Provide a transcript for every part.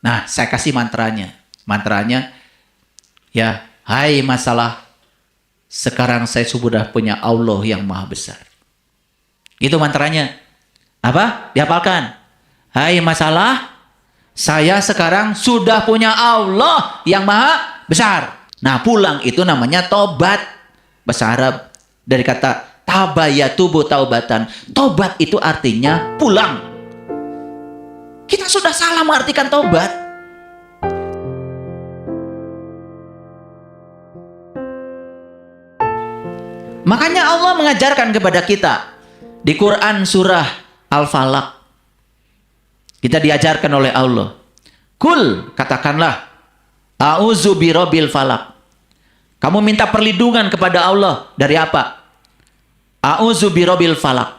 Nah, saya kasih mantranya. Mantranya, ya, hai masalah, sekarang saya sudah punya Allah yang maha besar. Itu mantranya. Apa? Dihafalkan. Hai masalah, saya sekarang sudah punya Allah yang maha besar. Nah, pulang itu namanya tobat. Bahasa Arab dari kata tabayatubu taubatan. Tobat itu artinya pulang. Kita sudah salah mengartikan tobat. Makanya Allah mengajarkan kepada kita di Quran surah Al-Falaq. Kita diajarkan oleh Allah. Kul, katakanlah, a'udzu birabbil falaq. Kamu minta perlindungan kepada Allah dari apa? A'udzu birabbil falaq.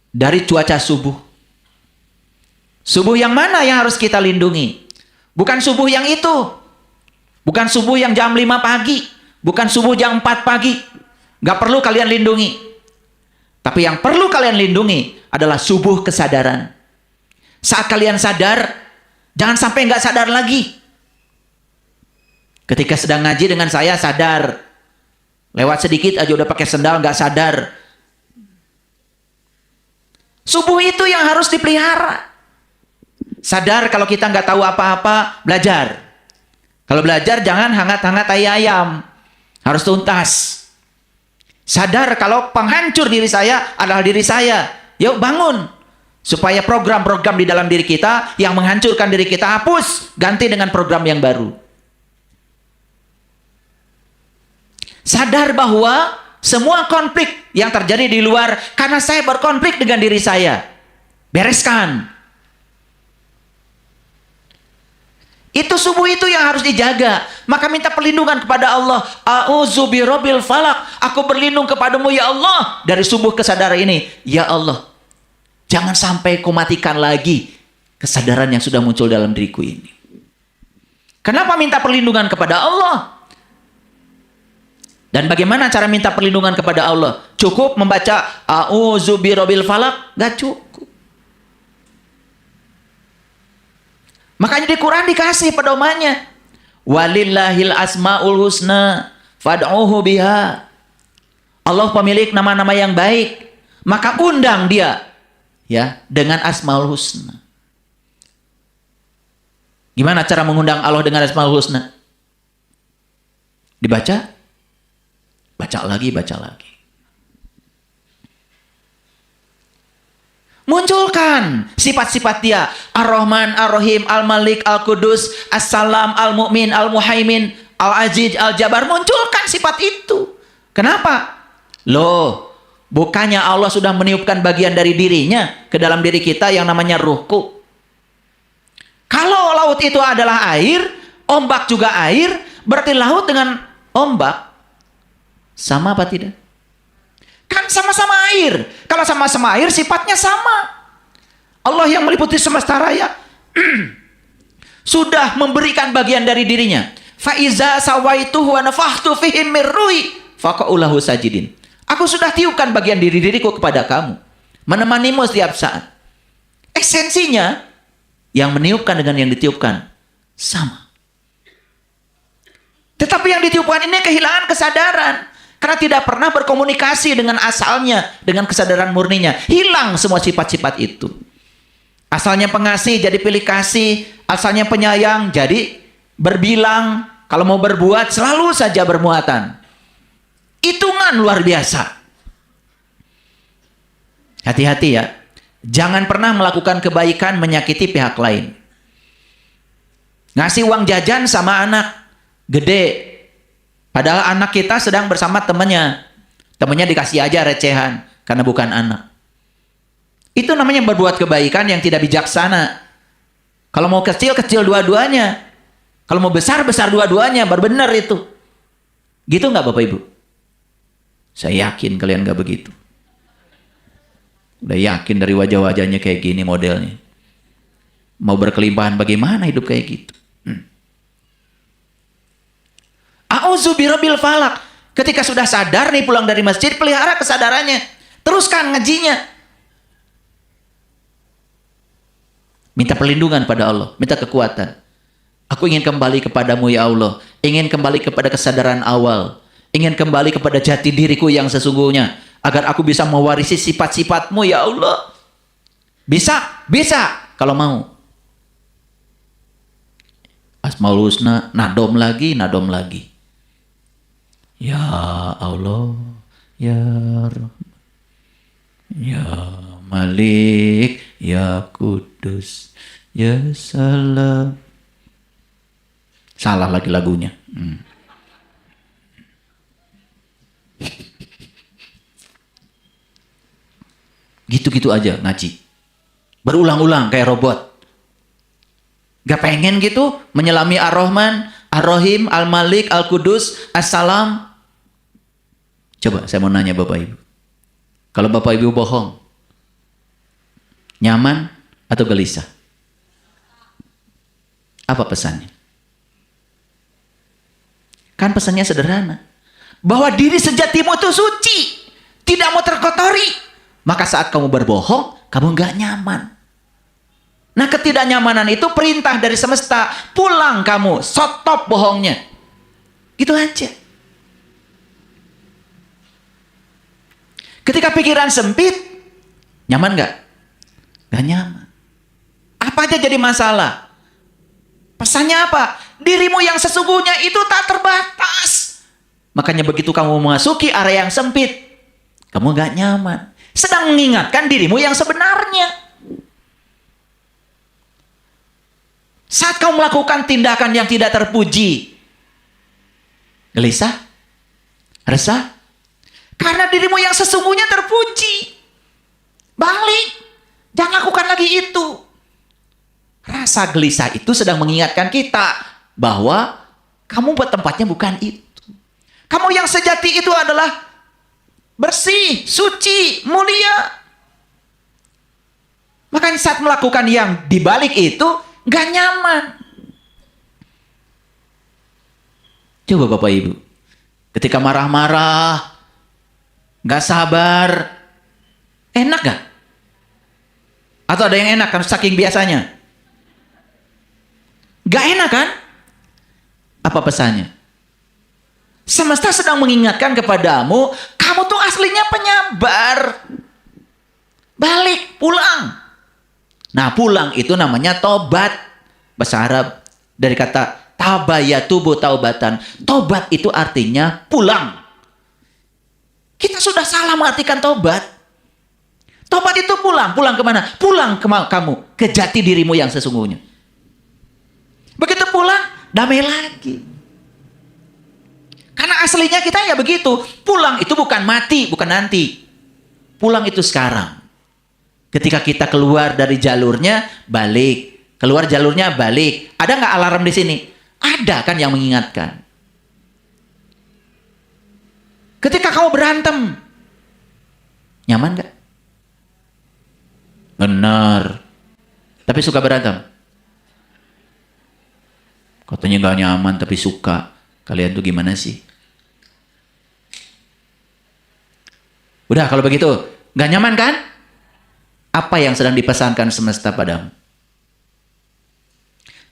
Dari cuaca subuh. Subuh yang mana yang harus kita lindungi? Bukan subuh yang itu. Bukan subuh yang jam 5 pagi. Bukan subuh jam 4 pagi. Gak perlu kalian lindungi. Tapi yang perlu kalian lindungi adalah subuh kesadaran. Saat kalian sadar, jangan sampai gak sadar lagi. Ketika sedang ngaji dengan saya sadar. Lewat sedikit aja udah pakai sendal gak sadar. Subuh itu yang harus dipelihara. Sadar kalau kita nggak tahu apa-apa, belajar. Kalau belajar jangan hangat-hangat ayam. Harus tuntas. Sadar kalau penghancur diri saya adalah diri saya. Yuk bangun. Supaya program-program di dalam diri kita yang menghancurkan diri kita hapus. Ganti dengan program yang baru. Sadar bahwa semua konflik yang terjadi di luar karena saya berkonflik dengan diri saya. Bereskan. Itu subuh itu yang harus dijaga. Maka minta perlindungan kepada Allah. A'udzu birabbil falaq. Aku berlindung kepadamu ya Allah dari subuh kesadaran ini. Ya Allah, jangan sampai kau matikan lagi kesadaran yang sudah muncul dalam diriku ini. Kenapa minta perlindungan kepada Allah? Dan bagaimana cara minta perlindungan kepada Allah? Cukup membaca A'udzu birabbil falaq? Gak cukup. Makanya di Quran dikasih pedomannya. Walillahil asmaul husna fad'uhu biha. Allah pemilik nama-nama yang baik, maka undang dia ya dengan asmaul husna. Gimana cara mengundang Allah dengan asmaul husna? Dibaca? Baca lagi, baca lagi. Munculkan sifat-sifat dia. Ar-Rahman, Ar-Rahim, Al-Malik, Al-Qudus, As-Salam, Al-Mu'min, Al-Muhaimin, Al-Aziz, Al-Jabbar. Munculkan sifat itu. Kenapa? Loh, bukannya Allah sudah meniupkan bagian dari dirinya ke dalam diri kita yang namanya ruhku. Kalau laut itu adalah air, ombak juga air, berarti laut dengan ombak sama apa tidak? Kan sama-sama air. Kalau sama-sama air sifatnya sama. Allah yang meliputi semesta raya sudah memberikan bagian dari dirinya. Fa iza sawaituhu wa nafakhtu fihi min ruhi faqa'u lahu sajidin. Aku sudah tiupkan bagian diriku kepada kamu, menemanimu setiap saat. Esensinya yang meniupkan dengan yang ditiupkan sama. Tetapi yang ditiupkan ini kehilangan kesadaran. Karena tidak pernah berkomunikasi dengan asalnya, dengan kesadaran murninya. Hilang semua sifat-sifat itu. Asalnya pengasih jadi pilih kasih. Asalnya penyayang jadi berbilang. Kalau mau berbuat selalu saja bermuatan. Hitungan luar biasa. Hati-hati ya. Jangan pernah melakukan kebaikan menyakiti pihak lain. Ngasih uang jajan sama anak. Gede. Padahal anak kita sedang bersama temannya. Temannya dikasih aja recehan. Karena bukan anak. Itu namanya berbuat kebaikan yang tidak bijaksana. Kalau mau kecil, kecil dua-duanya. Kalau mau besar, besar dua-duanya. Benar itu. Gitu nggak Bapak Ibu? Saya yakin kalian nggak begitu. Udah yakin dari wajah-wajahnya kayak gini modelnya. Mau berkelimpahan bagaimana hidup kayak gitu? A'udzu birabbil falaq. Ketika sudah sadar nih pulang dari masjid, pelihara kesadarannya. Teruskan ngajinya. Minta perlindungan pada Allah, minta kekuatan. Aku ingin kembali kepadamu ya Allah. Ingin kembali kepada kesadaran awal. Ingin kembali kepada jati diriku yang sesungguhnya. Agar aku bisa mewarisi sifat-sifatmu ya Allah. Bisa, bisa kalau mau. Asmaul Husna, nadom lagi. Ya Allah, ya Rahman, ya Malik, ya Kudus, ya Salam. Salah lagi lagunya. Gitu-gitu aja ngaji. Berulang-ulang kayak robot. Gak pengen gitu menyelami Ar-Rahman, Ar-Rahim, Al-Malik, Al-Kudus, As-Salam. Coba saya mau nanya Bapak Ibu. Kalau Bapak Ibu bohong, nyaman atau gelisah? Apa pesannya? Kan pesannya sederhana. Bahwa diri sejatimu itu suci. Tidak mau terkotori. Maka saat kamu berbohong, kamu gak nyaman. Nah, ketidaknyamanan itu perintah dari semesta. Pulang kamu, stop bohongnya. Gitu aja. Ketika pikiran sempit, nyaman gak? Gak nyaman. Apa aja jadi masalah? Pesannya apa? Dirimu yang sesungguhnya itu tak terbatas. Makanya begitu kamu memasuki area yang sempit, kamu gak nyaman. Sedang mengingatkan dirimu yang sebenarnya. Saat kamu melakukan tindakan yang tidak terpuji, gelisah? Resah? Karena dirimu yang sesungguhnya terpuji. Balik. Jangan lakukan lagi itu. Rasa gelisah itu sedang mengingatkan kita bahwa kamu buat tempatnya bukan itu. Kamu yang sejati itu adalah bersih, suci, mulia. Makanya saat melakukan yang dibalik itu gak nyaman. Coba Bapak Ibu, ketika marah-marah, gak sabar, enak gak? Atau ada yang enak kan saking biasanya? Gak enak kan? Apa pesannya? Semesta sedang mengingatkan kepadamu, kamu tuh aslinya penyabar. Balik, pulang. Nah, pulang itu namanya tobat. Bahasa Arab dari kata tabayatubu taubatan. Tobat itu artinya pulang. Kita sudah salah mengartikan tobat. Tobat itu pulang. Pulang kemana? Pulang ke kamu, ke jati dirimu yang sesungguhnya. Begitu pulang, damai lagi. Karena aslinya kita ya begitu. Pulang itu bukan mati, bukan nanti. Pulang itu sekarang. Ketika kita keluar dari jalurnya, balik. Keluar jalurnya, balik. Ada nggak alarm di sini? Ada kan yang mengingatkan. Ketika kamu berantem, nyaman nggak? Benar. Tapi suka berantem? Katanya nggak nyaman tapi suka. Kalian tuh gimana sih? Udah kalau begitu, nggak nyaman kan? Apa yang sedang dipesankan semesta padamu?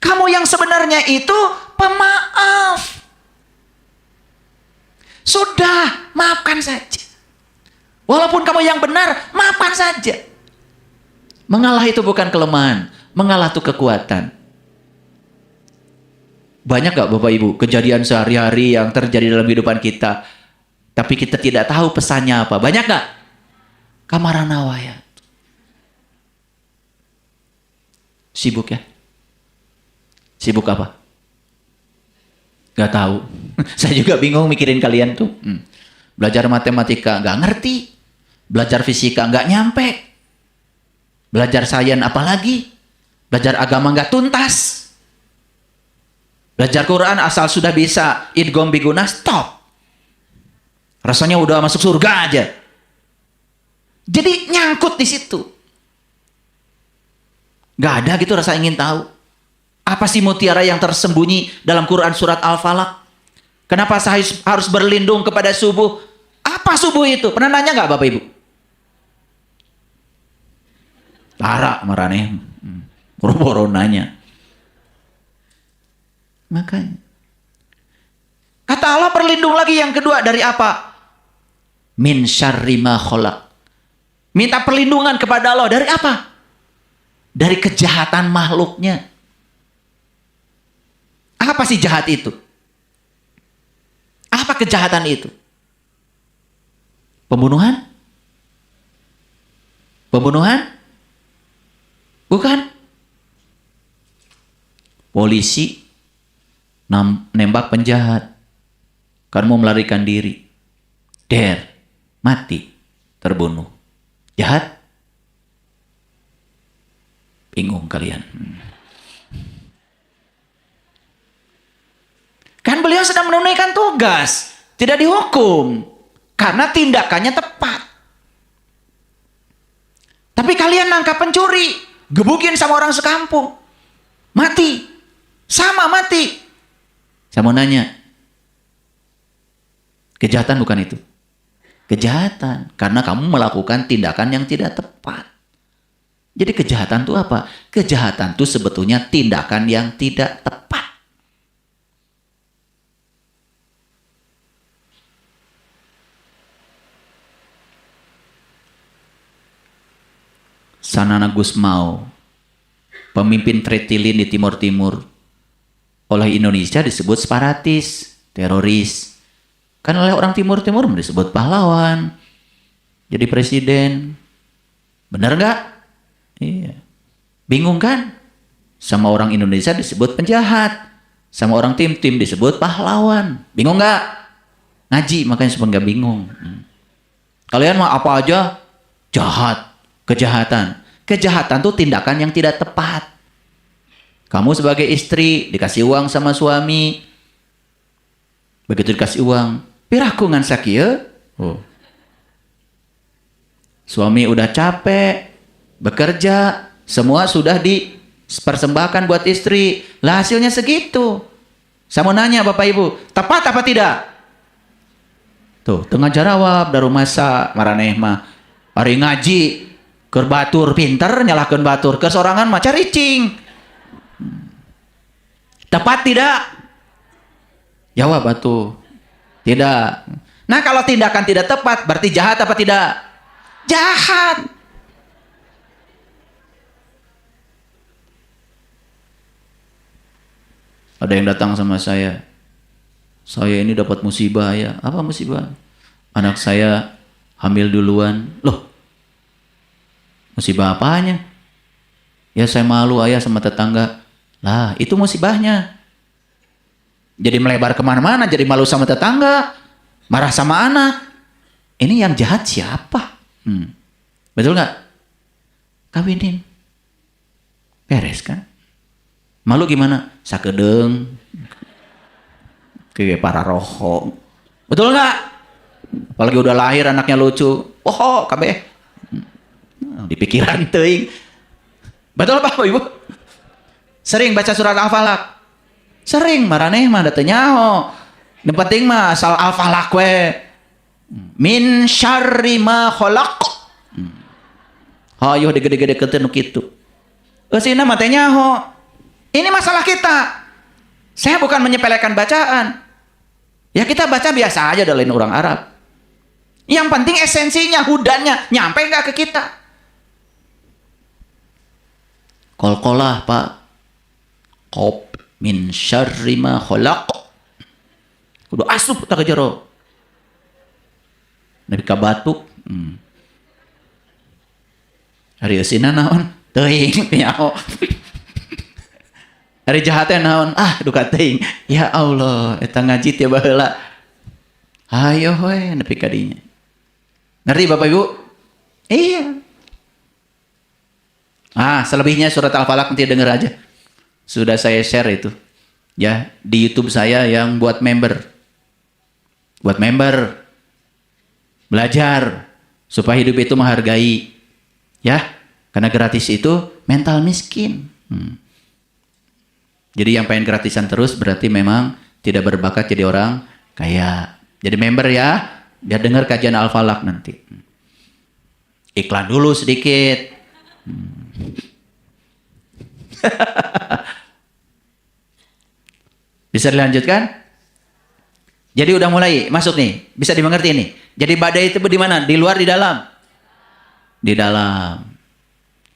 Kamu yang sebenarnya itu pemaaf. Sudah, maafkan saja. Walaupun kamu yang benar, maafkan saja. Mengalah itu bukan kelemahan. Mengalah itu kekuatan. Banyak gak Bapak Ibu kejadian sehari-hari yang terjadi dalam kehidupan kita, tapi kita tidak tahu pesannya apa? Banyak gak? Kamaranawaya. Sibuk ya? Sibuk apa? Gak tahu. Saya juga bingung mikirin kalian tuh. Belajar matematika gak ngerti. Belajar fisika gak nyampe. Belajar sains apalagi. Belajar agama gak tuntas. Belajar Quran asal sudah bisa idgham biguna, stop. Rasanya udah masuk surga aja. Jadi nyangkut di situ. Gak ada gitu rasa ingin tahu. Apa sih mutiara yang tersembunyi dalam Quran surat Al-Falaq? Kenapa saya harus berlindung kepada subuh? Apa subuh itu? Pernah nanya gak Bapak Ibu? Lara marane. Boro-boro nanya. Makanya. Kata Allah berlindung lagi yang kedua dari apa? Min syarri ma khalaq. Minta perlindungan kepada Allah dari apa? Dari kejahatan makhluknya. Apa sih jahat itu? Apa kejahatan itu? Pembunuhan? Pembunuhan? Bukan. Polisi nembak penjahat. Kan mau melarikan diri. Mati. Terbunuh. Jahat? Bingung kalian. Kan beliau sedang menunaikan tugas. Tidak dihukum. Karena tindakannya tepat. Tapi kalian nangkap pencuri. Gebukin sama orang sekampung. Mati. Sama mati. Saya mau nanya. Kejahatan bukan itu? Kejahatan. Karena kamu melakukan tindakan yang tidak tepat. Jadi kejahatan itu apa? Kejahatan itu sebetulnya tindakan yang tidak tepat. Sanana Gusmao, pemimpin Tretilin di Timur Timur, oleh Indonesia disebut separatis, teroris. Kan oleh orang Timur Timur disebut pahlawan. Jadi presiden. Benar nggak? Iya. Bingung kan? Sama orang Indonesia disebut penjahat. Sama orang tim-tim disebut pahlawan. Bingung nggak? Ngaji makanya supaya nggak bingung. Kalian mah apa aja? Jahat. Kejahatan. Kejahatan itu tindakan yang tidak tepat. Kamu sebagai istri dikasih uang sama suami. Begitu dikasih uang, piraku ngan sakieu. Suami udah capek, bekerja, semua sudah dipersembahkan buat istri. Lah hasilnya segitu. Saya mau nanya Bapak Ibu, tepat apa tidak? Tuh, tengah jawab dari masa maraneh mah. Hari ngaji, keur batur pinter nyalahkeun batur, keur sorangan mah caricing. Tepat tidak? Jawab atuh. Tidak. Nah, kalau tindakan tidak tepat berarti jahat apa tidak? Jahat. Ada yang datang sama saya. Saya ini dapat musibah ya. Apa musibah? Anak saya hamil duluan. Loh, musibah apanya? Ya saya malu ayah sama tetangga. Lah itu musibahnya. Jadi melebar kemana-mana, jadi malu sama tetangga, marah sama anak. Ini yang jahat siapa? Betul nggak? Kawinin. Beres kan? Malu gimana? Sakedeng. Kayak para roho. Betul nggak? Apalagi udah lahir anaknya lucu. Oh, kabeh. Di pikiran teuing. Betul Pak Ibu? Sering baca surat Al-Falaq. Sering maraneh mah da teu nyaho. Nu penting mah asal Al-Falaq we. Min syarri ma khalaq. Hayo digede-gede keun nu kitu. Eusina mah teh nyaho. Ini masalah kita. Saya bukan menyepelekan bacaan. Ya kita baca biasa aja dari orang Arab. Yang penting esensinya, hudannya nyampe nggak ke kita? Qalqalah Pak. Qop min syarri ma khalaq. Kudu asup tak jero. Nabi ka batuk. Hari eusina naon? Teuing nyaho. Hari jahatnya naon? Duka teuing. Ya Allah, eta ngaji tiap baheula. Hayo we nepi ka dinya. Ngerti Bapak Ibu? Iya. Selebihnya surat Al-Falaq nanti denger aja. Sudah saya share itu. Ya, di YouTube saya yang buat member. Buat member. Belajar supaya hidup itu menghargai. Ya, karena gratis itu mental miskin. Jadi yang pengen gratisan terus berarti memang tidak berbakat jadi orang kaya. Jadi member ya, biar dengar kajian Al-Falaq nanti. Iklan dulu sedikit. Bisa dilanjutkan? Jadi udah mulai masuk nih. Bisa dimengerti ini. Jadi badai itu di mana? Di luar, di dalam? Di dalam.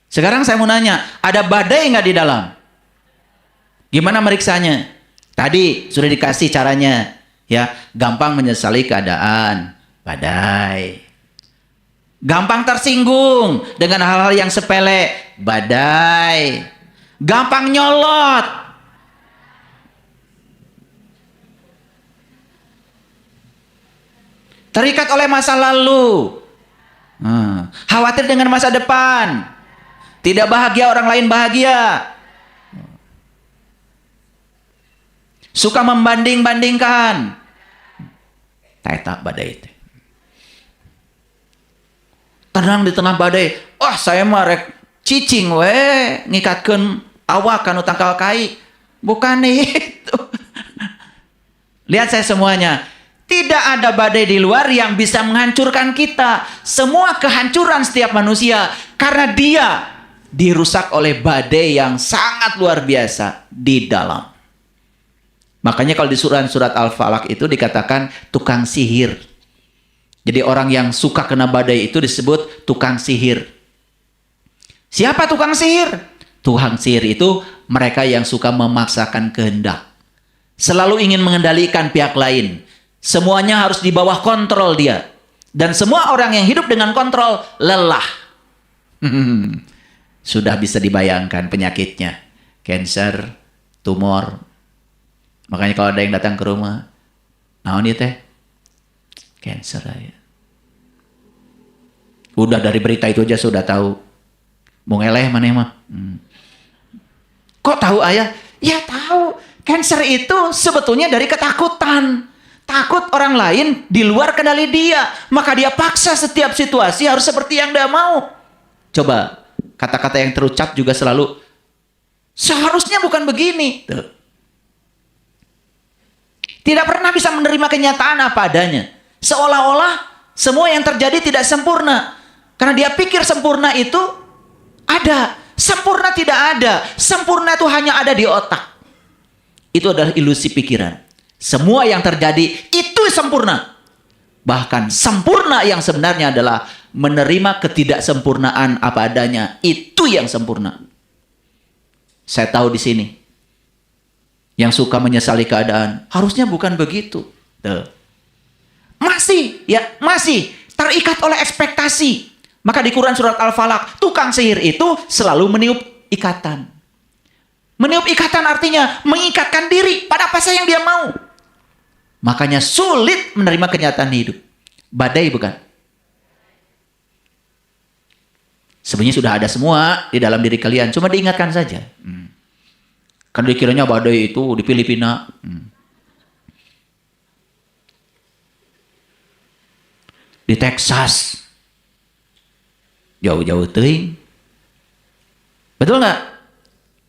Sekarang saya mau nanya, ada badai nggak di dalam? Gimana meriksanya? Tadi sudah dikasih caranya. Ya, gampang menyesali keadaan. Badai. Gampang tersinggung dengan hal-hal yang sepele. Badai. Gampang nyolot. Terikat oleh masa lalu. Khawatir dengan masa depan. Tidak bahagia, orang lain bahagia. Suka membanding-bandingkan. Tak badai itu. Tenang di tengah badai. Wah, saya mah rek cicing we ngikatkeun awak kanu tangkal kai. Bukan itu. Lihat saya semuanya. Tidak ada badai di luar yang bisa menghancurkan kita. Semua kehancuran setiap manusia karena dia dirusak oleh badai yang sangat luar biasa di dalam. Makanya kalau di surat Al-Falaq itu dikatakan tukang sihir. Jadi orang yang suka kena badai itu disebut tukang sihir. Siapa tukang sihir? Tukang sihir itu mereka yang suka memaksakan kehendak. Selalu ingin mengendalikan pihak lain. Semuanya harus di bawah kontrol dia. Dan semua orang yang hidup dengan kontrol lelah. Sudah bisa dibayangkan penyakitnya. Cancer, tumor. Makanya kalau ada yang datang ke rumah, naon ieu teh? Cancer aja. Udah dari berita itu aja sudah tahu. Mau ngeleh maneh mah. Kok tahu ayah? Ya tahu. Cancer itu sebetulnya dari ketakutan. Takut orang lain di luar kendali dia. Maka dia paksa setiap situasi harus seperti yang dia mau. Coba, kata-kata yang terucap juga selalu, seharusnya bukan begini. Tuh. Tidak pernah bisa menerima kenyataan apa adanya. Seolah-olah semua yang terjadi tidak sempurna. Karena dia pikir sempurna itu ada. Sempurna tidak ada. Sempurna itu hanya ada di otak. Itu adalah ilusi pikiran. Semua yang terjadi itu sempurna. Bahkan sempurna yang sebenarnya adalah menerima ketidaksempurnaan apa adanya. Itu yang sempurna. Saya tahu di sini yang suka menyesali keadaan, harusnya bukan begitu. Tuh. Masih terikat oleh ekspektasi. Maka di Quran surat Al-Falaq, tukang sihir itu selalu meniup ikatan. Meniup ikatan artinya mengikatkan diri pada apa saja yang dia mau. Makanya sulit menerima kenyataan hidup. Badai bukan? Sebenarnya sudah ada semua di dalam diri kalian, cuma diingatkan saja. Kan dikiranya badai itu di Filipina. Di Texas. Jauh-jauh teuing. Betul nggak?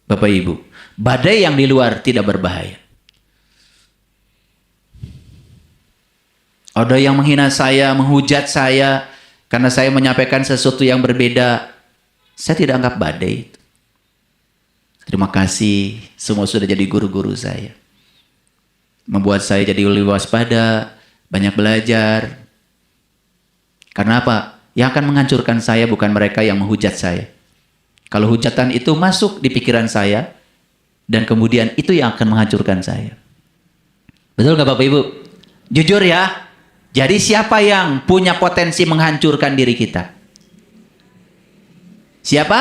Bapak Ibu. Badai yang di luar tidak berbahaya. Ada yang menghina saya, menghujat saya karena saya menyampaikan sesuatu yang berbeda. Saya tidak anggap badai. Terima kasih, semua sudah jadi guru-guru saya. Membuat saya jadi lebih waspada, banyak belajar. Karena apa? Yang akan menghancurkan saya bukan mereka yang menghujat saya. Kalau hujatan itu masuk di pikiran saya, dan kemudian itu yang akan menghancurkan saya. Betul nggak Bapak Ibu? Jujur ya. Jadi siapa yang punya potensi menghancurkan diri kita? Siapa?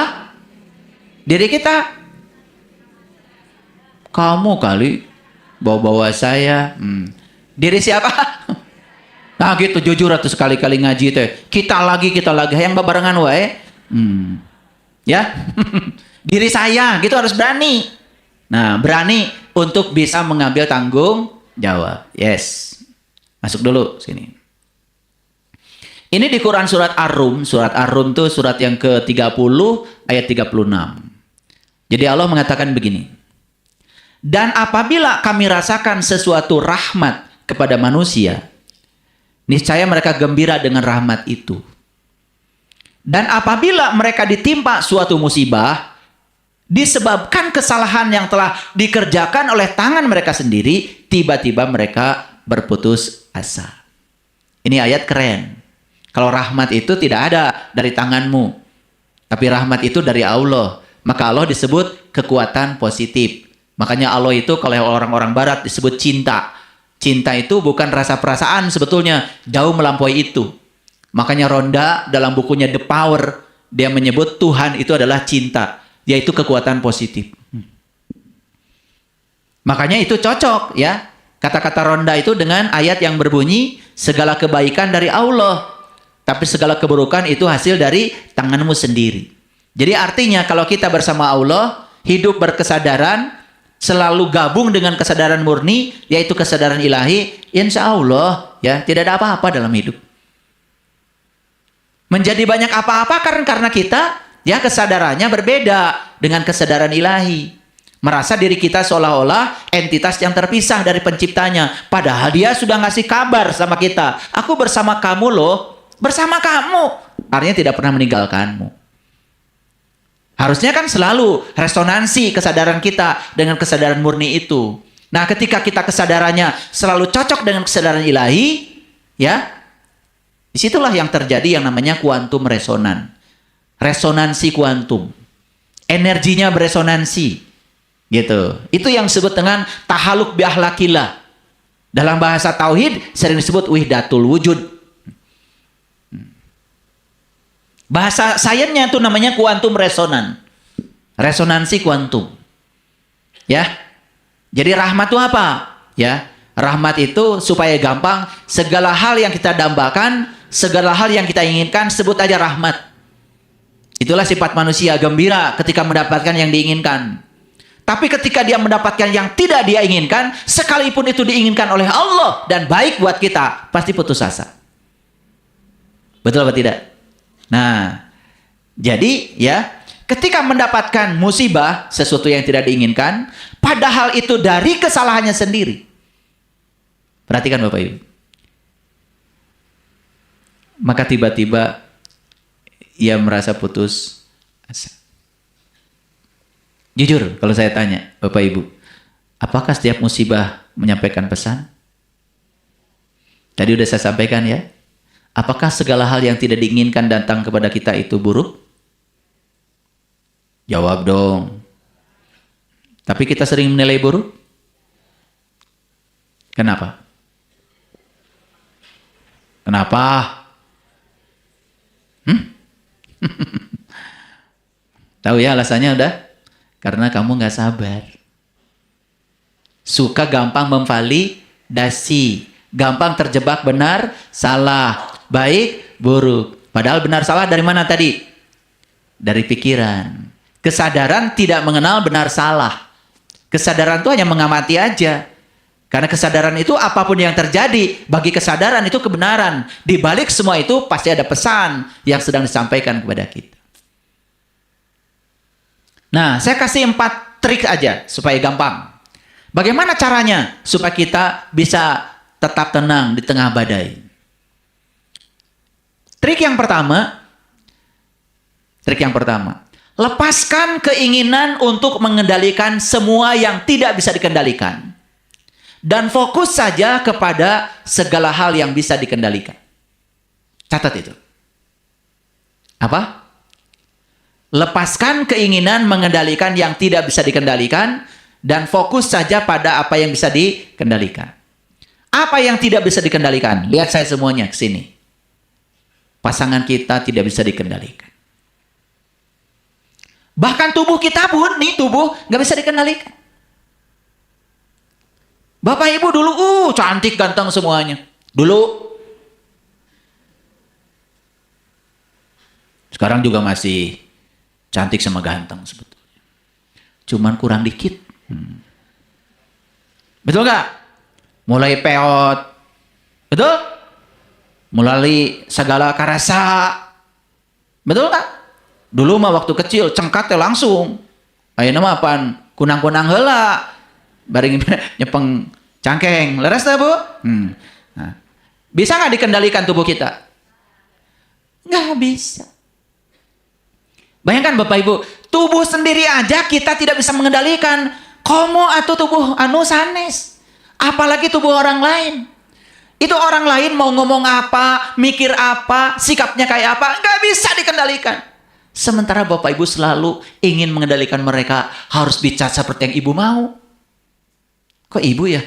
Diri kita. Kamu kali bawa-bawa saya. Diri siapa? Nah gitu jujur atau sekali-kali ngaji teh. Kita lagi yang barengan wae. Ya. Diri saya gitu harus berani. Nah, berani untuk bisa mengambil tanggung jawab. Yes. Masuk dulu sini. Ini di Quran surat Ar-Rum. Surat Ar-Rum itu surat yang ke-30 ayat 36. Jadi Allah mengatakan begini. Dan apabila kami rasakan sesuatu rahmat kepada manusia, niscaya mereka gembira dengan rahmat itu. Dan apabila mereka ditimpa suatu musibah, disebabkan kesalahan yang telah dikerjakan oleh tangan mereka sendiri, tiba-tiba mereka berputus asa. Ini ayat keren. Kalau rahmat itu tidak ada dari tanganmu, tapi rahmat itu dari Allah. Maka Allah disebut kekuatan positif. Makanya Allah itu kalau orang-orang barat disebut cinta. Cinta itu bukan rasa perasaan sebetulnya, jauh melampaui itu. Makanya Ronda dalam bukunya The Power, dia menyebut Tuhan itu adalah cinta, yaitu kekuatan positif. Makanya itu cocok ya. Kata-kata Ronda itu dengan ayat yang berbunyi, segala kebaikan dari Allah, tapi segala keburukan itu hasil dari tanganmu sendiri. Jadi artinya kalau kita bersama Allah, hidup berkesadaran, selalu gabung dengan kesadaran murni, yaitu kesadaran ilahi, insya Allah ya tidak ada apa-apa dalam hidup. Menjadi banyak apa-apa karena kita ya kesadarannya berbeda dengan kesadaran ilahi. Merasa diri kita seolah-olah entitas yang terpisah dari penciptanya. Padahal dia sudah ngasih kabar sama kita. Aku bersama kamu loh. Bersama kamu. Artinya tidak pernah meninggalkanmu. Harusnya kan selalu resonansi kesadaran kita dengan kesadaran murni itu. Nah, ketika kita kesadarannya selalu cocok dengan kesadaran ilahi, ya, disitulah yang terjadi yang namanya kuantum resonan. Resonansi kuantum. Energinya beresonansi. Gitu. Itu yang disebut dengan tahaluk bi ahlakillah. Dalam bahasa tauhid sering disebut wihdatul wujud. Bahasa sainsnya itu namanya kuantum resonan. Resonansi kuantum. Ya. Jadi rahmat itu apa? Ya. Rahmat itu supaya gampang, segala hal yang kita dambakan, segala hal yang kita inginkan, sebut aja rahmat. Itulah sifat manusia, gembira ketika mendapatkan yang diinginkan. Tapi ketika dia mendapatkan yang tidak dia inginkan, sekalipun itu diinginkan oleh Allah dan baik buat kita, pasti putus asa. Betul apa tidak? Nah, jadi ya, ketika mendapatkan musibah, sesuatu yang tidak diinginkan, padahal itu dari kesalahannya sendiri. Perhatikan Bapak Ibu. Maka tiba-tiba ia merasa putus asa. Jujur, kalau saya tanya, Bapak Ibu, apakah setiap musibah menyampaikan pesan? Tadi udah saya sampaikan ya. Apakah segala hal yang tidak diinginkan datang kepada kita itu buruk? Jawab dong. Tapi kita sering menilai buruk? Kenapa? Kenapa? Tahu ya alasannya udah? Karena kamu nggak sabar. Suka gampang memvalidasi. Gampang terjebak benar, salah. Baik, buruk. Padahal benar salah dari mana tadi? Dari pikiran. Kesadaran tidak mengenal benar salah. Kesadaran itu hanya mengamati aja. Karena kesadaran itu apapun yang terjadi, bagi kesadaran itu kebenaran. Di balik semua itu pasti ada pesan yang sedang disampaikan kepada kita. Nah, saya kasih 4 trik aja supaya gampang. Bagaimana caranya supaya kita bisa tetap tenang di tengah badai? Trik yang pertama, lepaskan keinginan untuk mengendalikan semua yang tidak bisa dikendalikan. Dan fokus saja kepada segala hal yang bisa dikendalikan. Catat itu. Apa? Lepaskan keinginan mengendalikan yang tidak bisa dikendalikan dan fokus saja pada apa yang bisa dikendalikan. Apa yang tidak bisa dikendalikan? Lihat saya semuanya ke sini. Pasangan kita tidak bisa dikendalikan. Bahkan tubuh kita pun, nih tubuh nggak bisa dikendalikan. Bapak Ibu dulu, cantik ganteng semuanya. Dulu. Sekarang juga masih cantik sama ganteng sebetulnya. Cuman kurang dikit. Betul nggak? Mulai peot. Betul? Mulai segala karasa. Betul nggak? Dulu mah waktu kecil cengkatnya langsung. Ayeuna mah apaan? Kunang-kunang heula. Baring nyepeng cangkeng. Leres dah, Bu? Nah. Bisa nggak dikendalikan tubuh kita? Nggak bisa. Bayangkan Bapak Ibu, tubuh sendiri aja kita tidak bisa mengendalikan. Komo atau tubuh anu sanes. Apalagi tubuh orang lain. Itu orang lain mau ngomong apa, mikir apa, sikapnya kayak apa, nggak bisa dikendalikan. Sementara Bapak Ibu selalu ingin mengendalikan mereka, harus bicara seperti yang Ibu mau. Kok Ibu ya?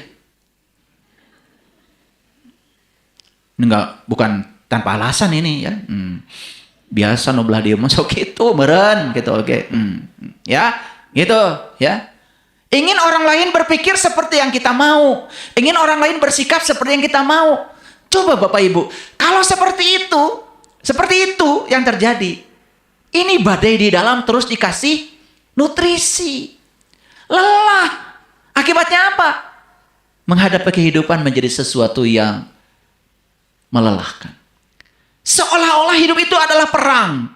Enggak, bukan tanpa alasan ini ya. Biasa no belah dia masuk gitu, meren gitu, oke. Ya, gitu ya. Ingin orang lain berpikir seperti yang kita mau. Ingin orang lain bersikap seperti yang kita mau. Coba Bapak Ibu, kalau seperti itu yang terjadi. Ini badai di dalam terus dikasih nutrisi. Lelah. Akibatnya apa? Menghadapi kehidupan menjadi sesuatu yang melelahkan. Seolah-olah hidup itu adalah perang.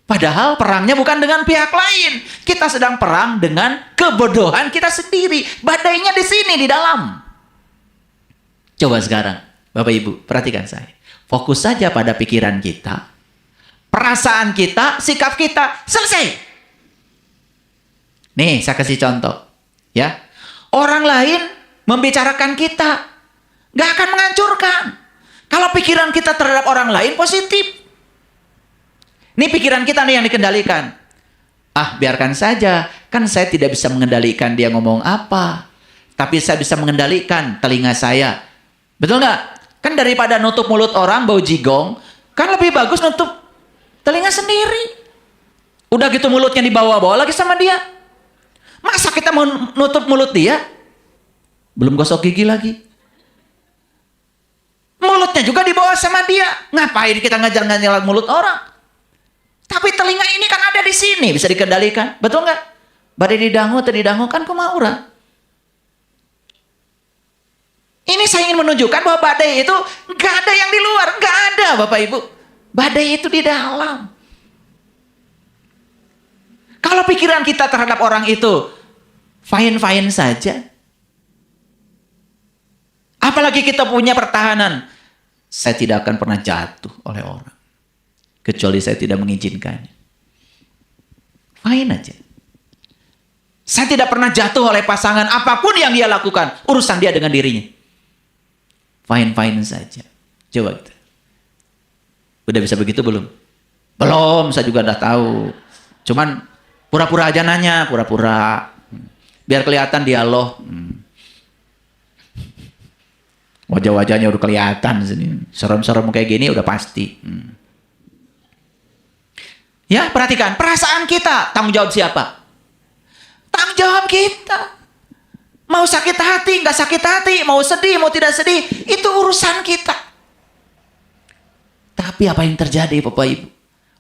Padahal perangnya bukan dengan pihak lain. Kita sedang perang dengan kebodohan kita sendiri. Badainya di sini, di dalam. Coba sekarang, Bapak Ibu, perhatikan saya. Fokus saja pada pikiran kita, perasaan kita, sikap kita. Selesai. Nih, saya kasih contoh. Ya, orang lain membicarakan kita, gak akan menghancurkan. Kalau pikiran kita terhadap orang lain positif. Ini pikiran kita nih yang dikendalikan. Ah, biarkan saja. Kan saya tidak bisa mengendalikan dia ngomong apa. Tapi saya bisa mengendalikan telinga saya. Betul nggak? Kan daripada nutup mulut orang bau jigong, kan lebih bagus nutup telinga sendiri. Udah gitu mulutnya dibawa-bawa lagi sama dia. Masa kita mau nutup mulut dia? Belum gosok gigi lagi. Mulutnya juga dibawa sama dia. Ngapain kita ngajar-ngajar mulut orang? Tapi telinga ini kan ada di sini, bisa dikendalikan. Betul nggak? Badai didangu kan kumaura. Ini saya ingin menunjukkan bahwa badai itu nggak ada yang di luar. Nggak ada Bapak Ibu. Badai itu di dalam. Kalau pikiran kita terhadap orang itu fine-fine saja. Apalagi kita punya pertahanan. Saya tidak akan pernah jatuh oleh orang. Kecuali saya tidak mengizinkannya. Fine aja. Saya tidak pernah jatuh oleh pasangan. Apapun yang dia lakukan. Urusan dia dengan dirinya. Fine-fine saja. Coba kita. Udah bisa begitu belum? Belum, saya juga udah tahu. Cuman pura-pura aja nanya. Pura-pura. Biar kelihatan dialog. Wajah-wajahnya udah kelihatan. Serem-serem kayak gini udah pasti. Ya, perhatikan. Perasaan kita. Tanggung jawab siapa? Tanggung jawab kita. Mau sakit hati, nggak sakit hati. Mau sedih, mau tidak sedih. Itu urusan kita. Tapi apa yang terjadi Bapak Ibu?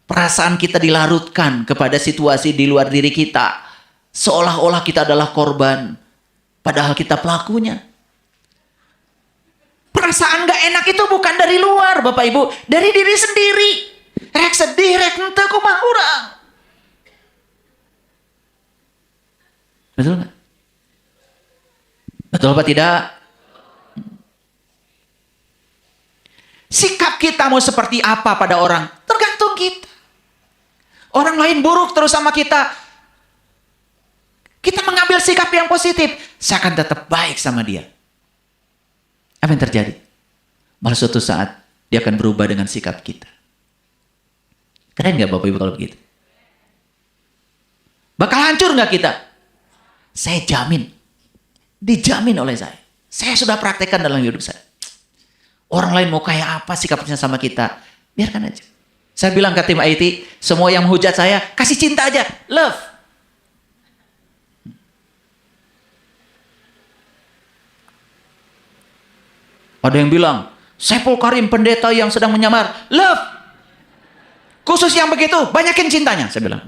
Perasaan kita dilarutkan kepada situasi di luar diri kita. Seolah-olah kita adalah korban. Padahal kita pelakunya. Perasaan gak enak itu bukan dari luar Bapak Ibu. Dari diri sendiri. Rek sedih, rek ente kumaha urang. Betul nggak? Betul apa tidak? Sikap kita mau seperti apa pada orang? Tergantung kita. Orang lain buruk terus sama kita. Kita mengambil sikap yang positif. Saya akan tetap baik sama dia. Apa yang terjadi? Malah suatu saat dia akan berubah dengan sikap kita. Keren gak Bapak Ibu kalau begitu? Bakal hancur gak kita? Saya jamin. Dijamin oleh saya. Saya sudah praktekkan dalam hidup saya. Orang lain mau kayak apa sikapnya sama kita. Biarkan aja. Saya bilang ke tim IT. Semua yang menghujat saya. Kasih cinta aja. Love. Ada yang bilang. Saiful Karim pendeta yang sedang menyamar. Love. Khusus yang begitu, banyakin cintanya. Saya bilang.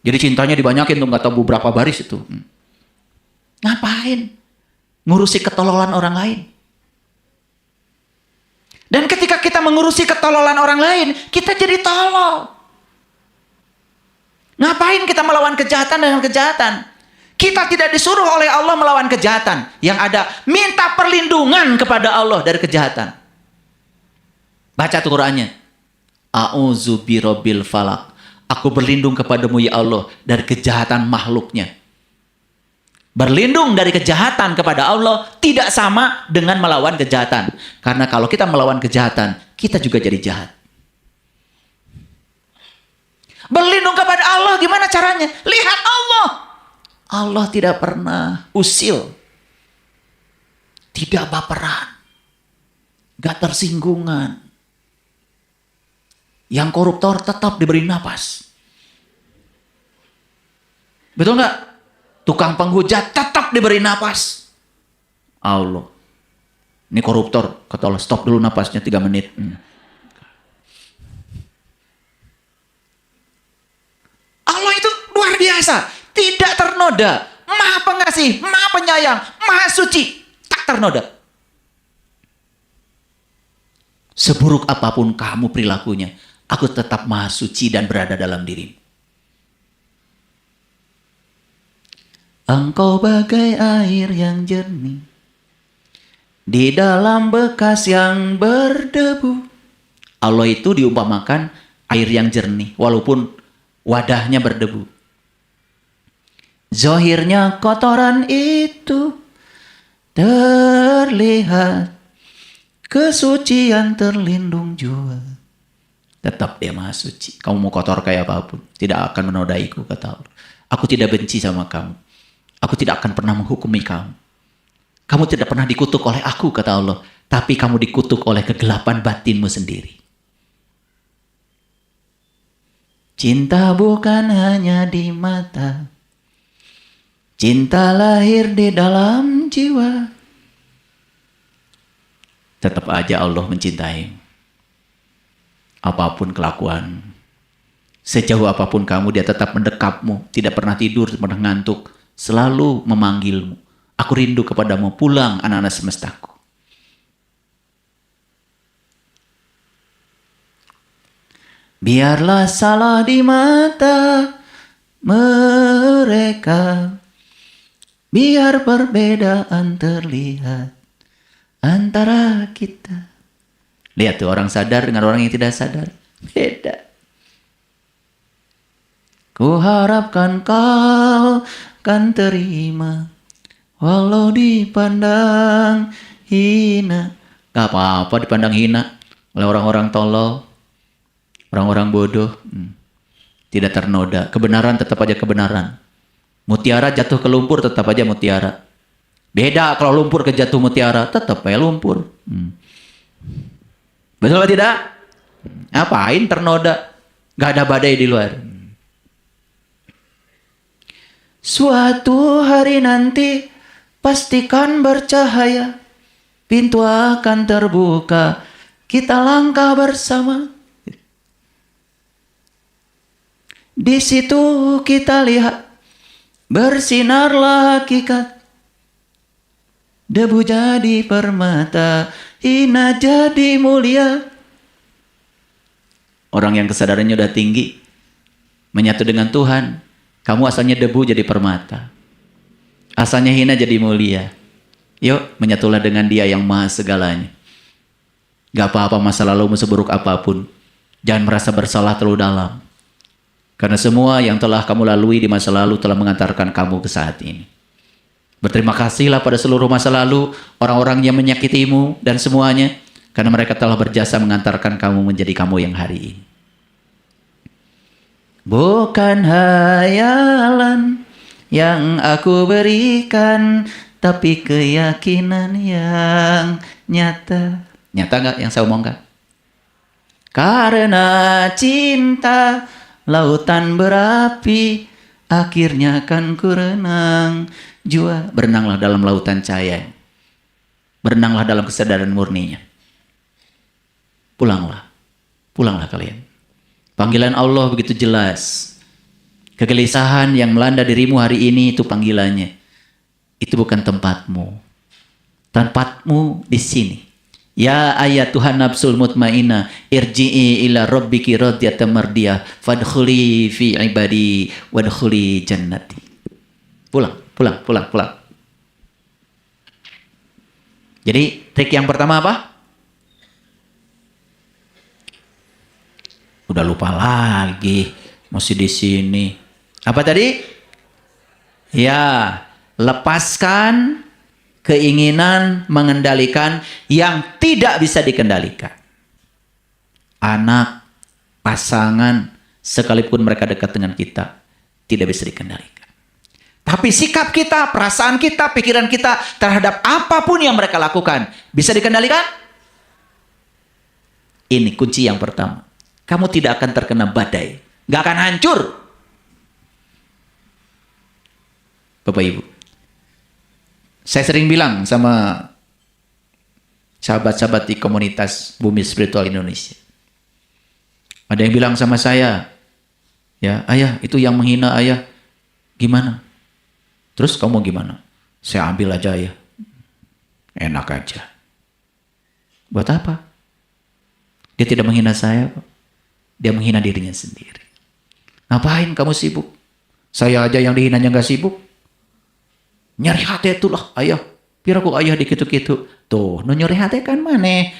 Jadi cintanya dibanyakin tuh, nggak tahu beberapa baris itu. Ngapain? Ngurusi ketololan orang lain. Dan ketika kita mengurusi ketololan orang lain, kita jadi tolol. Ngapain kita melawan kejahatan dengan kejahatan? Kita tidak disuruh oleh Allah melawan kejahatan. Yang ada, minta perlindungan kepada Allah dari kejahatan. Baca tuh Qur'annya. A'udzu birabbil falak. Aku berlindung kepadamu ya Allah dari kejahatan makhluknya. Berlindung dari kejahatan kepada Allah tidak sama dengan melawan kejahatan. Karena kalau kita melawan kejahatan, kita juga jadi jahat. Berlindung kepada Allah gimana caranya? Lihat Allah. Allah tidak pernah usil. Tidak baperan. Gak tersinggungan. Yang koruptor tetap diberi napas. Betul nggak? Tukang penghujat tetap diberi napas. Allah. Ini koruptor. Kata Allah, stop dulu napasnya 3 menit. Allah itu luar biasa. Tidak ternoda. Maha pengasih, maha penyayang, maha suci. Tak ternoda. Seburuk apapun kamu perilakunya, aku tetap maha suci dan berada dalam dirimu. Engkau bagai air yang jernih di dalam bekas yang berdebu. Allah itu diumpamakan air yang jernih walaupun wadahnya berdebu. Zahirnya kotoran itu terlihat, kesucian terlindung jua. Tetap dia maha suci. Kamu mau kotor kayak apapun, tidak akan menodaiku, kata Allah. Aku tidak benci sama kamu. Aku tidak akan pernah menghukumi kamu. Kamu tidak pernah dikutuk oleh aku, kata Allah. Tapi kamu dikutuk oleh kegelapan batinmu sendiri. Cinta bukan hanya di mata. Cinta lahir di dalam jiwa. Tetap aja Allah mencintaimu. Apapun kelakuan. Sejauh apapun kamu, dia tetap mendekapmu. Tidak pernah tidur, tidak pernah ngantuk. Selalu memanggilmu. Aku rindu kepadamu, pulang anak-anak semestaku. Biarlah salah di mata mereka. Biar perbedaan terlihat antara kita. Lihat tuh, orang sadar dengan orang yang tidak sadar. Beda. Ku harapkan kau kan terima walau dipandang hina. Gak apa-apa dipandang hina oleh orang-orang tolol, orang-orang bodoh. Tidak ternoda. Kebenaran tetap aja kebenaran. Mutiara jatuh ke lumpur tetap aja mutiara. Beda kalau lumpur ke jatuh mutiara, tetap aja lumpur. Betul atau tidak? Ngapain ternoda? Gak ada badai di luar. Suatu hari nanti pastikan bercahaya, pintu akan terbuka, kita langkah bersama. Di situ kita lihat bersinarlah hakikat. Debu jadi permata, hina jadi mulia. Orang yang kesadarannya udah tinggi, menyatu dengan Tuhan. Kamu asalnya debu jadi permata. Asalnya hina jadi mulia. Yuk, menyatulah dengan Dia yang maha segalanya. Gak apa-apa masa lalumu seburuk apapun. Jangan merasa bersalah terlalu dalam. Karena semua yang telah kamu lalui di masa lalu telah mengantarkan kamu ke saat ini. Berterima kasihlah pada seluruh masa lalu, orang-orang yang menyakitimu dan semuanya. Karena mereka telah berjasa mengantarkan kamu menjadi kamu yang hari ini. Bukan hayalan yang aku berikan, tapi keyakinan yang nyata. Nyata nggak yang saya omongkan? Karena cinta lautan berapi, akhirnya kan ku renang jua. Berenanglah dalam lautan cahaya. Berenanglah dalam kesadaran murninya. Pulanglah. Pulanglah kalian. Panggilan Allah begitu jelas. Kegelisahan yang melanda dirimu hari ini itu panggilannya. Itu bukan tempatmu. Tempatmu di sini. Ya ayat Tuhan nafsul mutmainah, irji'i ila rabbiki radiyatan mardiyah, fadkhuli fi ibadi wadkhuli jannati. Pulang. Jadi trik yang pertama apa? Udah lupa lagi, masih di sini. Apa tadi? Ya, lepaskan keinginan mengendalikan yang tidak bisa dikendalikan. Anak, pasangan, sekalipun mereka dekat dengan kita, tidak bisa dikendalikan. Tapi sikap kita, perasaan kita, pikiran kita terhadap apapun yang mereka lakukan, bisa dikendalikan? Ini kunci yang pertama. Kamu tidak akan terkena badai. Gak akan hancur. Bapak Ibu. Saya sering bilang sama sahabat-sahabat di komunitas Bumi Spiritual Indonesia. Ada yang bilang sama saya, ya ayah itu yang menghina ayah. Gimana? Terus kamu gimana? Saya ambil aja ya. Enak aja. Buat apa? Dia tidak menghina saya, dia menghina dirinya sendiri. Ngapain kamu sibuk? Saya aja yang dihinanya gak sibuk. Nyari hati itulah ayah. Biar aku ayah dikitu-kitu. Tuh, nyari hati kan mana?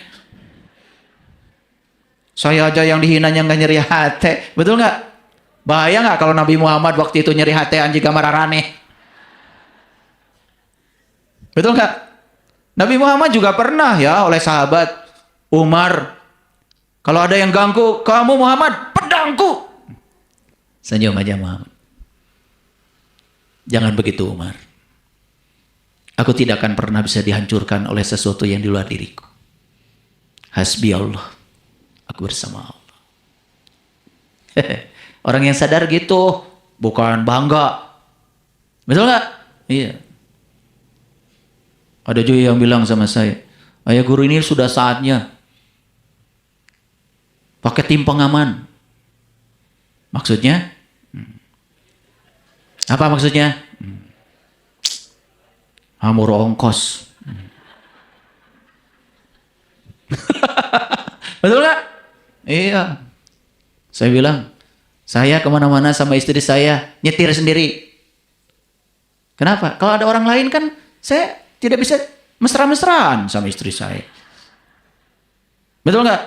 Saya aja yang dihinanya gak nyari hati. Betul gak? Bahaya gak kalau Nabi Muhammad waktu itu nyari hati anjing mararane? Betul gak? Nabi Muhammad juga pernah ya oleh sahabat Umar. Kalau ada yang ganggu kamu Muhammad, pedangku. Senyum aja Muhammad. Jangan begitu Umar. Aku tidak akan pernah bisa dihancurkan oleh sesuatu yang di luar diriku. Hasbi Allah. Aku bersama Allah. Orang yang sadar gitu, bukan bangga. Betul nggak? Iya. Ada juga yang bilang sama saya, ayah guru ini sudah saatnya pakai tim pengaman. Maksudnya? Apa maksudnya? Hamur ongkos. Betul nggak? Iya. Saya bilang, saya kemana-mana sama istri saya nyetir sendiri. Kenapa? Kalau ada orang lain kan saya tidak bisa mesra-mesraan sama istri saya. Betul nggak?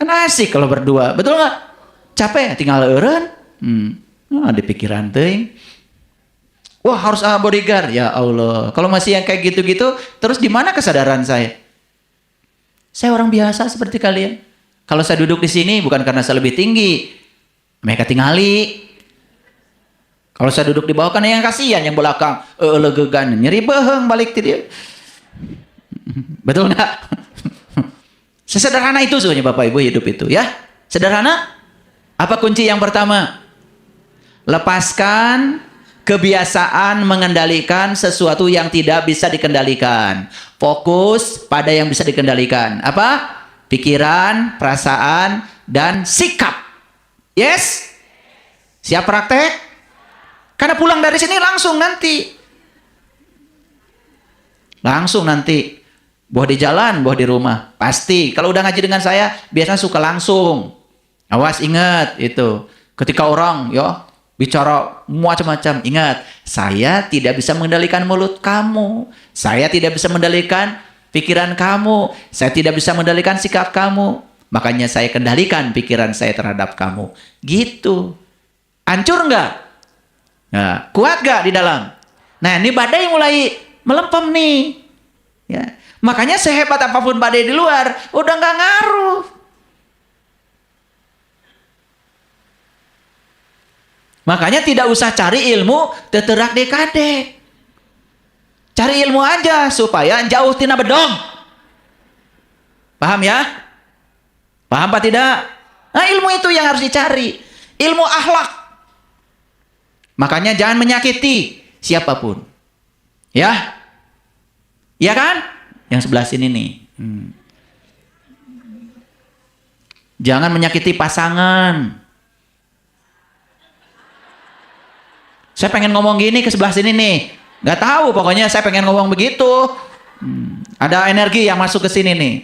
Kan asik kalau berdua. Betul nggak? Capek tinggal eureun. Ada pikiran teuing. Wah harus bodyguard. Ya Allah. Kalau masih yang kayak gitu-gitu, terus di mana kesadaran saya? Saya orang biasa seperti kalian. Kalau saya duduk di sini bukan karena saya lebih tinggi. Mereka tingali. Kalau saya duduk di bawah kan yang kasihan yang belakang. Legegan. Nyeri beheng balik ke dia. Betul nggak? Sesederhana itu sebenarnya Bapak Ibu hidup itu ya. Sederhana. Apa kunci yang pertama? Lepaskan kebiasaan mengendalikan sesuatu yang tidak bisa dikendalikan. Fokus pada yang bisa dikendalikan. Apa? Pikiran, perasaan, dan sikap. Yes? Siap praktek? Karena pulang dari sini langsung nanti. Langsung nanti. Buah di jalan, buah di rumah. Pasti. Kalau udah ngaji dengan saya, biasanya suka langsung. Awas ingat itu. Ketika orang ya bicara macam-macam, ingat, saya tidak bisa mengendalikan mulut kamu. Saya tidak bisa mengendalikan pikiran kamu. Saya tidak bisa mengendalikan sikap kamu. Makanya saya kendalikan pikiran saya terhadap kamu. Gitu. Hancur nggak? Nah, kuat nggak di dalam? Nah, ini badai mulai melempem nih. Ya. Makanya sehebat apapun badai di luar, udah nggak ngaruh. Makanya tidak usah cari ilmu teterak dekade. Cari ilmu aja supaya jauh tina bedong. Paham ya? Paham apa tidak? Nah ilmu itu yang harus dicari. Ilmu akhlak. Makanya jangan menyakiti siapapun. Ya? Ya kan? Yang sebelah sini nih. Jangan menyakiti pasangan. Saya pengen ngomong gini ke sebelah sini nih. Gak tahu pokoknya saya pengen ngomong begitu. Ada energi yang masuk ke sini nih.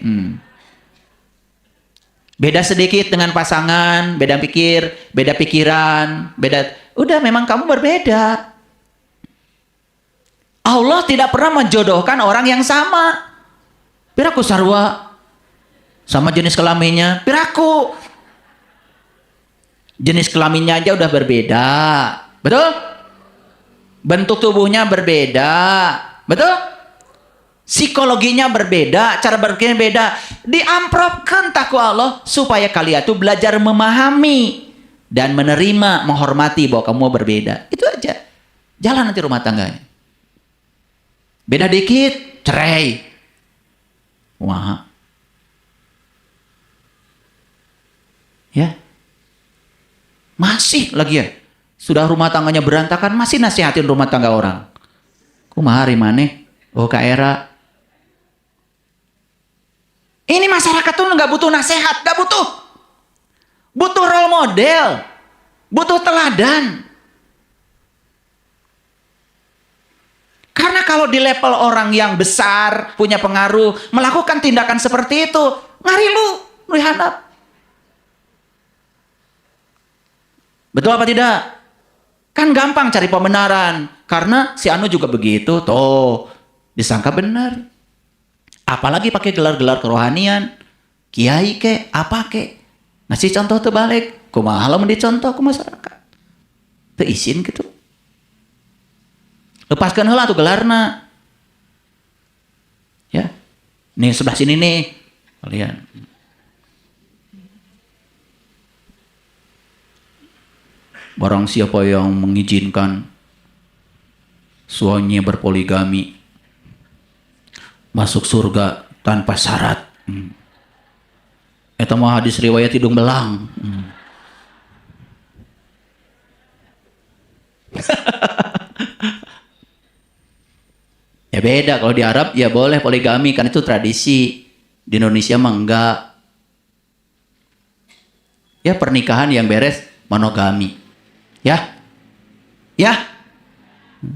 Beda sedikit dengan pasangan, beda pikir, beda pikiran, beda. Udah memang kamu berbeda. Allah tidak pernah menjodohkan orang yang sama. Piraku sarwa sama jenis kelaminnya, piraku. Jenis kelaminnya aja udah berbeda. Betul? Bentuk tubuhnya berbeda. Betul? Psikologinya berbeda, cara berpikirnya beda. Diampropkan takwa Allah supaya kalian tuh belajar memahami dan menerima, menghormati bahwa kamu berbeda. Itu aja. Jalan nanti rumah tangganya. Beda dikit, cerai. Wah. Ya. Masih lagi ya. Sudah rumah tangganya berantakan, masih nasihatin rumah tangga orang. Kumaha hari maneh? Oh, Kak Era. Ini masyarakat tuh nggak butuh nasihat, nggak butuh. Butuh role model, butuh teladan. Karena kalau di level orang yang besar, punya pengaruh, melakukan tindakan seperti itu, ngari lu handap. Betul apa tidak? Kan gampang cari pembenaran. Karena si Anu juga begitu, tuh disangka benar. Apalagi pakai gelar-gelar kerohanian, kiai ke, apa ke, ngasih contoh terbalik, kumaha lamun dicontoh ke masyarakat, teu izin gitu. Lepaskan heula tuh gelarna, ya. Nih sebelah sini nih, kalian. Barang siapa yang mengizinkan suaminya berpoligami, masuk surga tanpa syarat. Eta mah hadis riwayat hidung belang. Ya beda, kalau di Arab ya boleh poligami kan itu tradisi. Di Indonesia mah enggak. Ya pernikahan yang beres monogami. Ya. Ya.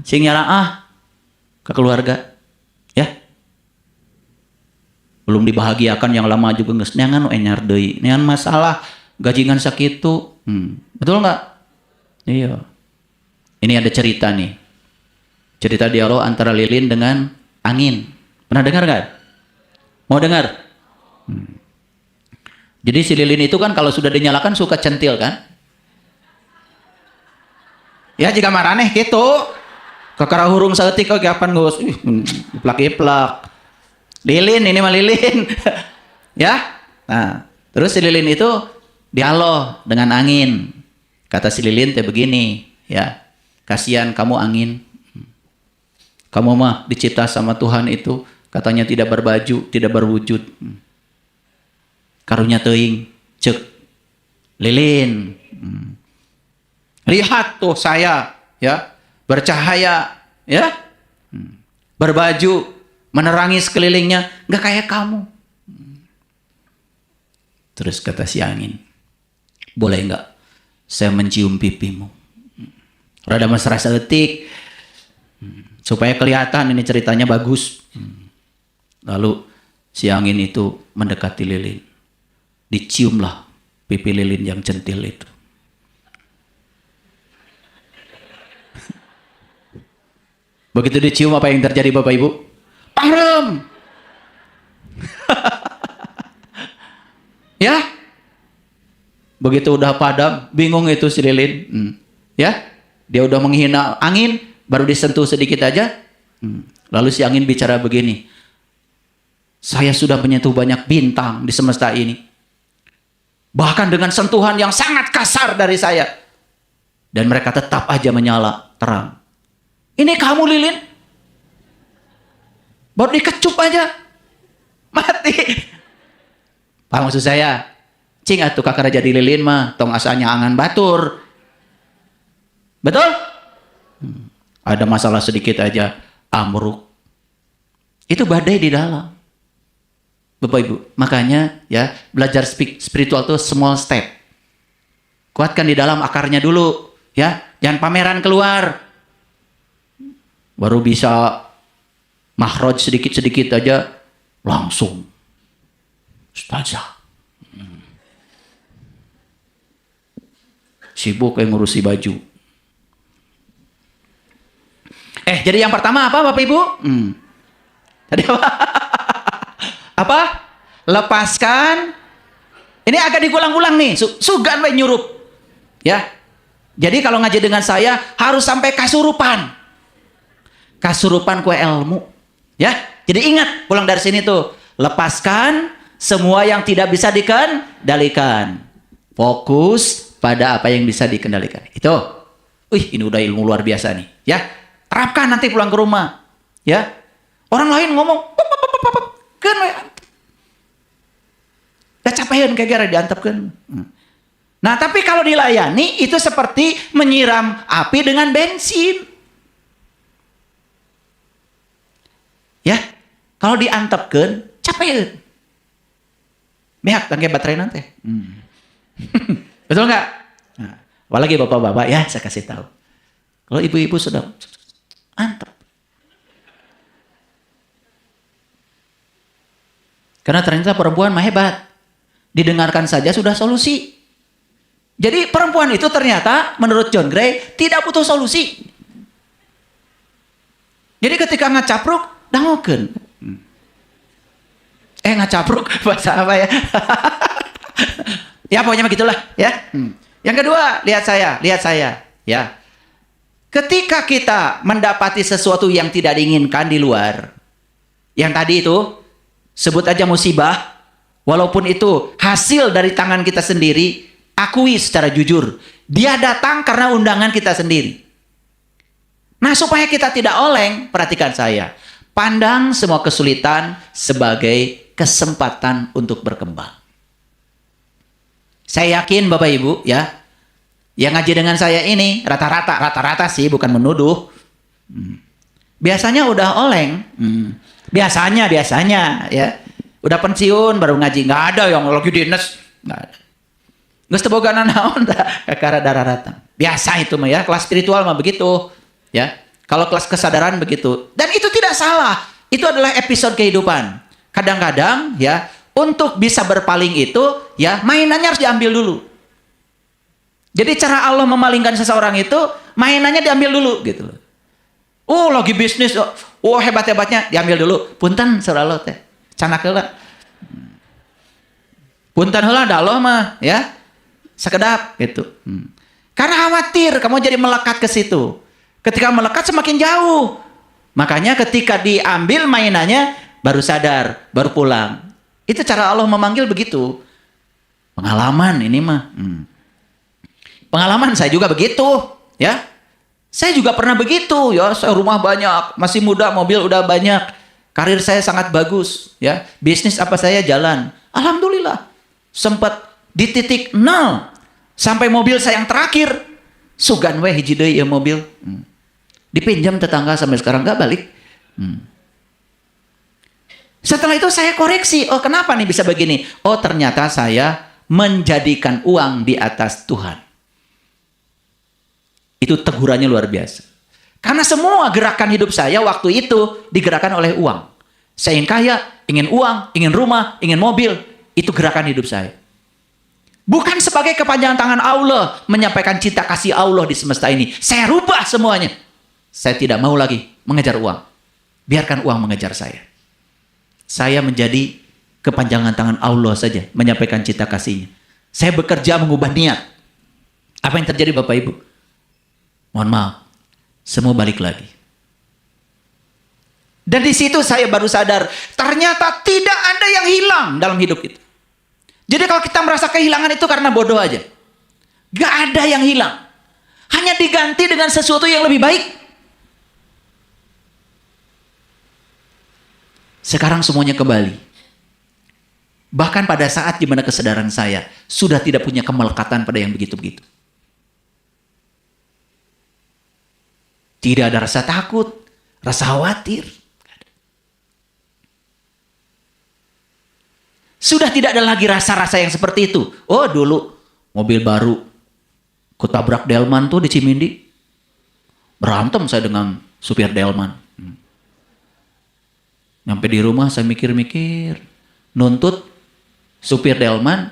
Sing nyaraah ke keluarga. Ya. Belum dibahagiakan yang lama juga geus neangan enyar deui. Neangan masalah gajingan sakitu. Betul nggak? Iya. Ini ada cerita nih. Cerita dialog antara lilin dengan angin. Pernah dengar nggak? Mau dengar? Jadi si lilin itu kan kalau sudah dinyalakan suka centil kan? Ya jika maraneh gitu. Kakara hurung saeutik oge kapan geus iplak-iplak. Lilin, ini mah lilin. Ya. Nah, terus si lilin itu dialog dengan angin. Kata si lilin teh begini, ya. Kasihan kamu angin. Kamu mah dicipta sama Tuhan itu katanya tidak berbaju, tidak berwujud. Karunya teuing, ceuk. Lilin. Lihat tuh saya, ya. Bercahaya, ya. Berbaju, menerangi sekelilingnya, nggak kayak kamu. Terus kata si angin, boleh nggak saya mencium pipimu? Rada mesra seetik, supaya kelihatan ini ceritanya bagus. Lalu si angin itu mendekati lilin, diciumlah pipi lilin yang centil itu. Begitu dicium apa yang terjadi Bapak Ibu? Parem. Ya. Begitu udah padam, bingung itu si lilin. Ya. Dia udah menghina angin, baru disentuh sedikit aja. Lalu si angin bicara begini. Saya sudah menyentuh banyak bintang di semesta ini. Bahkan dengan sentuhan yang sangat kasar dari saya. Dan mereka tetap aja menyala terang. Ini kamu lilin? Baru dikecup aja. Mati. Paham maksud saya? Cing atuh kakara jadi lilin mah. Tong asanya angan batur. Betul? Ada masalah sedikit aja. Amruk. Itu badai di dalam. Bapak Ibu. Makanya ya belajar spiritual itu small step. Kuatkan di dalam akarnya dulu. Ya, jangan pameran keluar. Baru bisa makhraj sedikit-sedikit aja langsung ustazah. Sibuk kayak ngurusi baju. Jadi yang pertama apa Bapak Ibu? Tadi apa? Apa? Lepaskan. Ini agak diulang-ulang nih. Sugan we nyurup. Ya. Jadi kalau ngaji dengan saya harus sampai kasurupan. Kasurupan kue ilmu. Ya. Jadi ingat pulang dari sini tuh, lepaskan semua yang tidak bisa dikendalikan. Fokus pada apa yang bisa dikendalikan. Itu. Ini udah ilmu luar biasa nih, ya. Terapkan nanti pulang ke rumah. Ya. Orang lain ngomong, kan udah capean kayak gara diantepkan. Nah, tapi kalau dilayani itu seperti menyiram api dengan bensin. Ya, kalau diantepkan, capean. Beak pakai baterai nanti. Betul nggak? Nah, apalagi bapak-bapak ya, saya kasih tahu. Kalau ibu-ibu sudah antep. Karena ternyata perempuan mah hebat. Didengarkan saja sudah solusi. Jadi perempuan itu ternyata menurut John Gray tidak butuh solusi. Jadi ketika ngacapruk, dangokeun. Ngacapruk bahasa apa ya? Ya pokoknya begitulah ya. Yang kedua, lihat saya ya. Ketika kita mendapati sesuatu yang tidak diinginkan di luar, yang tadi itu sebut aja musibah, walaupun itu hasil dari tangan kita sendiri, akui secara jujur, dia datang karena undangan kita sendiri. Nah, supaya kita tidak oleng, perhatikan saya. Pandang semua kesulitan sebagai kesempatan untuk berkembang. Saya yakin Bapak Ibu ya, yang ngaji dengan saya ini rata-rata sih, bukan menuduh. Biasanya udah oleng. Biasanya ya. Udah pensiun baru ngaji, nggak ada yang lagi dinas, nggak ada. Geus teu boga nanaon kakara dararatan. Biasa itu mah ya, kelas spiritual mah begitu. Ya. Kalau kelas kesadaran begitu. Dan itu tidak salah. Itu adalah episode kehidupan. Kadang-kadang ya, untuk bisa berpaling itu ya, mainannya harus diambil dulu. Jadi cara Allah memalingkan seseorang itu, mainannya diambil dulu gitu. Lagi bisnis, hebat-hebatnya diambil dulu. Punten saudara Allah teh. Canak heula. Punten heula da Allah mah ya. Sekedap gitu. Karena khawatir kamu jadi melekat ke situ. Ketika melekat semakin jauh. Makanya ketika diambil mainannya baru sadar, baru pulang. Itu cara Allah memanggil begitu. Pengalaman ini mah. Pengalaman saya juga begitu, ya. Saya juga pernah begitu, ya. Saya rumah banyak, masih muda, mobil udah banyak. Karir saya sangat bagus, ya. Bisnis apa saya jalan. Alhamdulillah. Sempat di titik 0 sampai mobil saya yang terakhir. Sugan we hiji deui ya mobil. Dipinjam tetangga sampai sekarang nggak balik. Setelah itu saya koreksi. Kenapa nih bisa begini? Ternyata saya menjadikan uang di atas Tuhan. Itu tegurannya luar biasa. Karena semua gerakan hidup saya waktu itu digerakkan oleh uang. Saya ingin kaya, ingin uang, ingin rumah, ingin mobil. Itu gerakan hidup saya. Bukan sebagai kepanjangan tangan Allah menyampaikan cinta kasih Allah di semesta ini. Saya rubah semuanya. Saya tidak mau lagi mengejar uang. Biarkan uang mengejar saya. Saya menjadi kepanjangan tangan Allah saja menyampaikan cinta kasihnya. Saya bekerja mengubah niat. Apa yang terjadi Bapak Ibu? Mohon maaf, semua balik lagi. Dan di situ saya baru sadar, ternyata tidak ada yang hilang dalam hidup itu. Jadi kalau kita merasa kehilangan itu karena bodoh aja. Gak ada yang hilang. Hanya diganti dengan sesuatu yang lebih baik. Sekarang semuanya kembali. Bahkan pada saat di mana kesadaran saya sudah tidak punya kemelekatan pada yang begitu-begitu. Tidak ada rasa takut, rasa khawatir. Sudah tidak ada lagi rasa-rasa yang seperti itu. Dulu mobil baru, kutabrak delman tuh di Cimindi. Berantem saya dengan supir delman. Sampai di rumah saya mikir-mikir, nuntut supir delman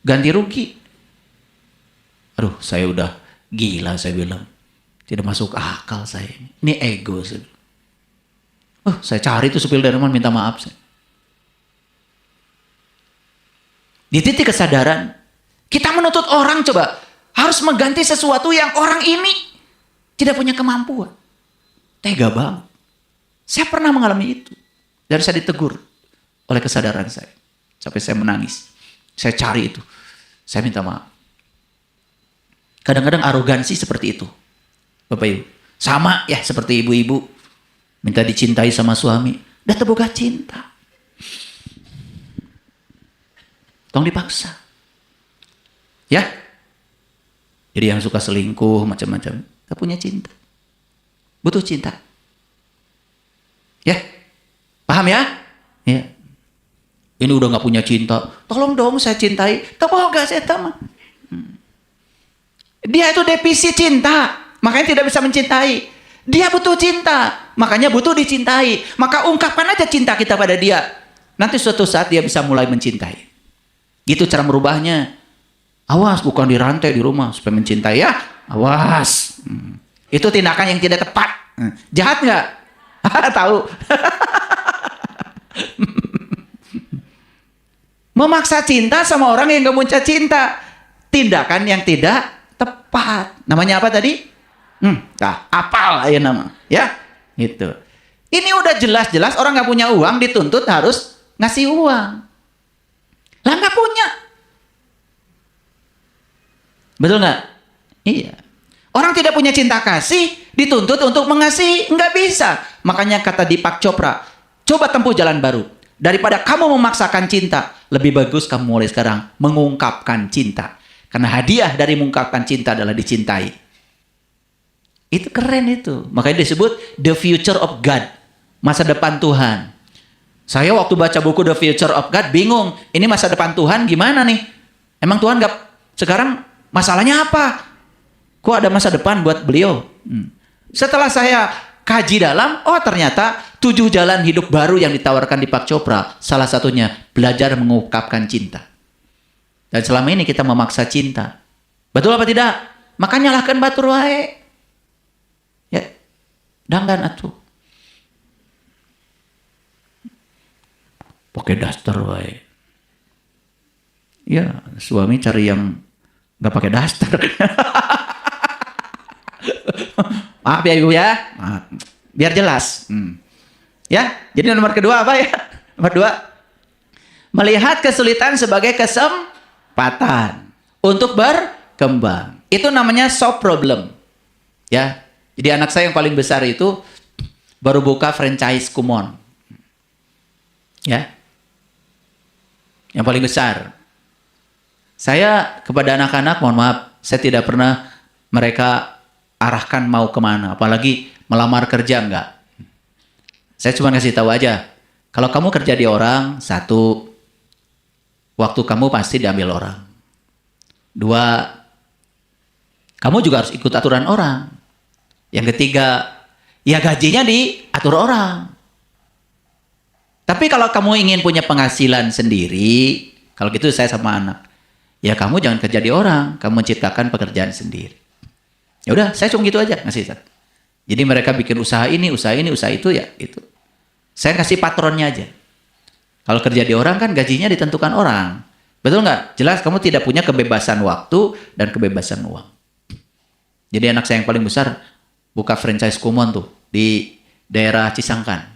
ganti rugi. Aduh, saya udah gila saya bilang. Tidak masuk akal saya ini. Ini ego. Saya cari tuh supir delman minta maaf saya. Di titik kesadaran, kita menuntut orang coba. Harus mengganti sesuatu yang orang ini tidak punya kemampuan. Tega banget. Saya pernah mengalami itu. Dan saya ditegur oleh kesadaran saya. Sampai saya menangis. Saya cari itu. Saya minta maaf. Kadang-kadang arogansi seperti itu. Bapak Ibu. Sama ya seperti ibu-ibu. Minta dicintai sama suami. Udah terbuka cinta. Tolong dipaksa. Ya. Jadi yang suka selingkuh macam-macam. Gak punya cinta. Butuh cinta. Ya. Paham ya? Ya. Ini udah gak punya cinta. Tolong dong saya cintai. Tak mau gak saya tahu. Dia itu defisit cinta. Makanya tidak bisa mencintai. Dia butuh cinta. Makanya butuh dicintai. Maka ungkapkan aja cinta kita pada dia. Nanti suatu saat dia bisa mulai mencintai. Gitu cara merubahnya. Awas bukan dirantai di rumah. Supaya mencintai ya. Awas. Itu tindakan yang tidak tepat. Jahat gak? Tahu. Memaksa cinta sama orang yang gak punya cinta. Tindakan yang tidak tepat. Namanya apa tadi? Apal ya nama. Ya, gitu. Ini udah jelas-jelas orang gak punya uang dituntut harus ngasih uang. Lah gak punya. Betul gak? Iya. Orang tidak punya cinta kasih dituntut untuk mengasihi. Nggak bisa. Makanya kata Deepak Chopra, coba tempuh jalan baru. Daripada kamu memaksakan cinta, lebih bagus kamu mulai sekarang mengungkapkan cinta. Karena hadiah dari mengungkapkan cinta adalah dicintai. Itu keren itu. Makanya disebut the future of God. Masa depan Tuhan. Saya waktu baca buku The Future of God bingung. Ini masa depan Tuhan gimana nih? Emang Tuhan nggak sekarang masalahnya apa? Kok ada masa depan buat beliau? Setelah saya kaji dalam, oh ternyata 7 jalan hidup baru yang ditawarkan di Deepak Chopra. Salah satunya belajar mengungkapkan cinta. Dan selama ini kita memaksa cinta. Betul apa tidak? Maka nyalahkan batur wae. Ya, danggan atuh. Pakai daster wae. Ya, suami cari yang nggak pakai daster. Maaf ya Ibu ya. Maaf. Biar jelas. Ya, jadi nomor kedua apa ya? Nomor 2. Melihat kesulitan sebagai kesempatan untuk berkembang. Itu namanya soft problem. Ya. Jadi anak saya yang paling besar itu baru buka franchise Kumon. Ya. Yang paling besar. Saya kepada anak-anak, mohon maaf, saya tidak pernah mereka arahkan mau kemana, apalagi melamar kerja enggak. Saya cuma kasih tahu aja, kalau kamu kerja di orang, 1, waktu kamu pasti diambil orang. 2, kamu juga harus ikut aturan orang. Yang ketiga, ya gajinya diatur orang. Tapi kalau kamu ingin punya penghasilan sendiri, kalau gitu saya sama anak, ya kamu jangan kerja di orang, kamu menciptakan pekerjaan sendiri. Ya udah, saya cuma gitu aja ngasih. Jadi mereka bikin usaha ini, usaha itu ya itu. Saya kasih patronnya aja. Kalau kerja di orang kan gajinya ditentukan orang. Betul nggak? Jelas kamu tidak punya kebebasan waktu dan kebebasan uang. Jadi anak saya yang paling besar buka franchise Kumon tuh di daerah Cisangkan.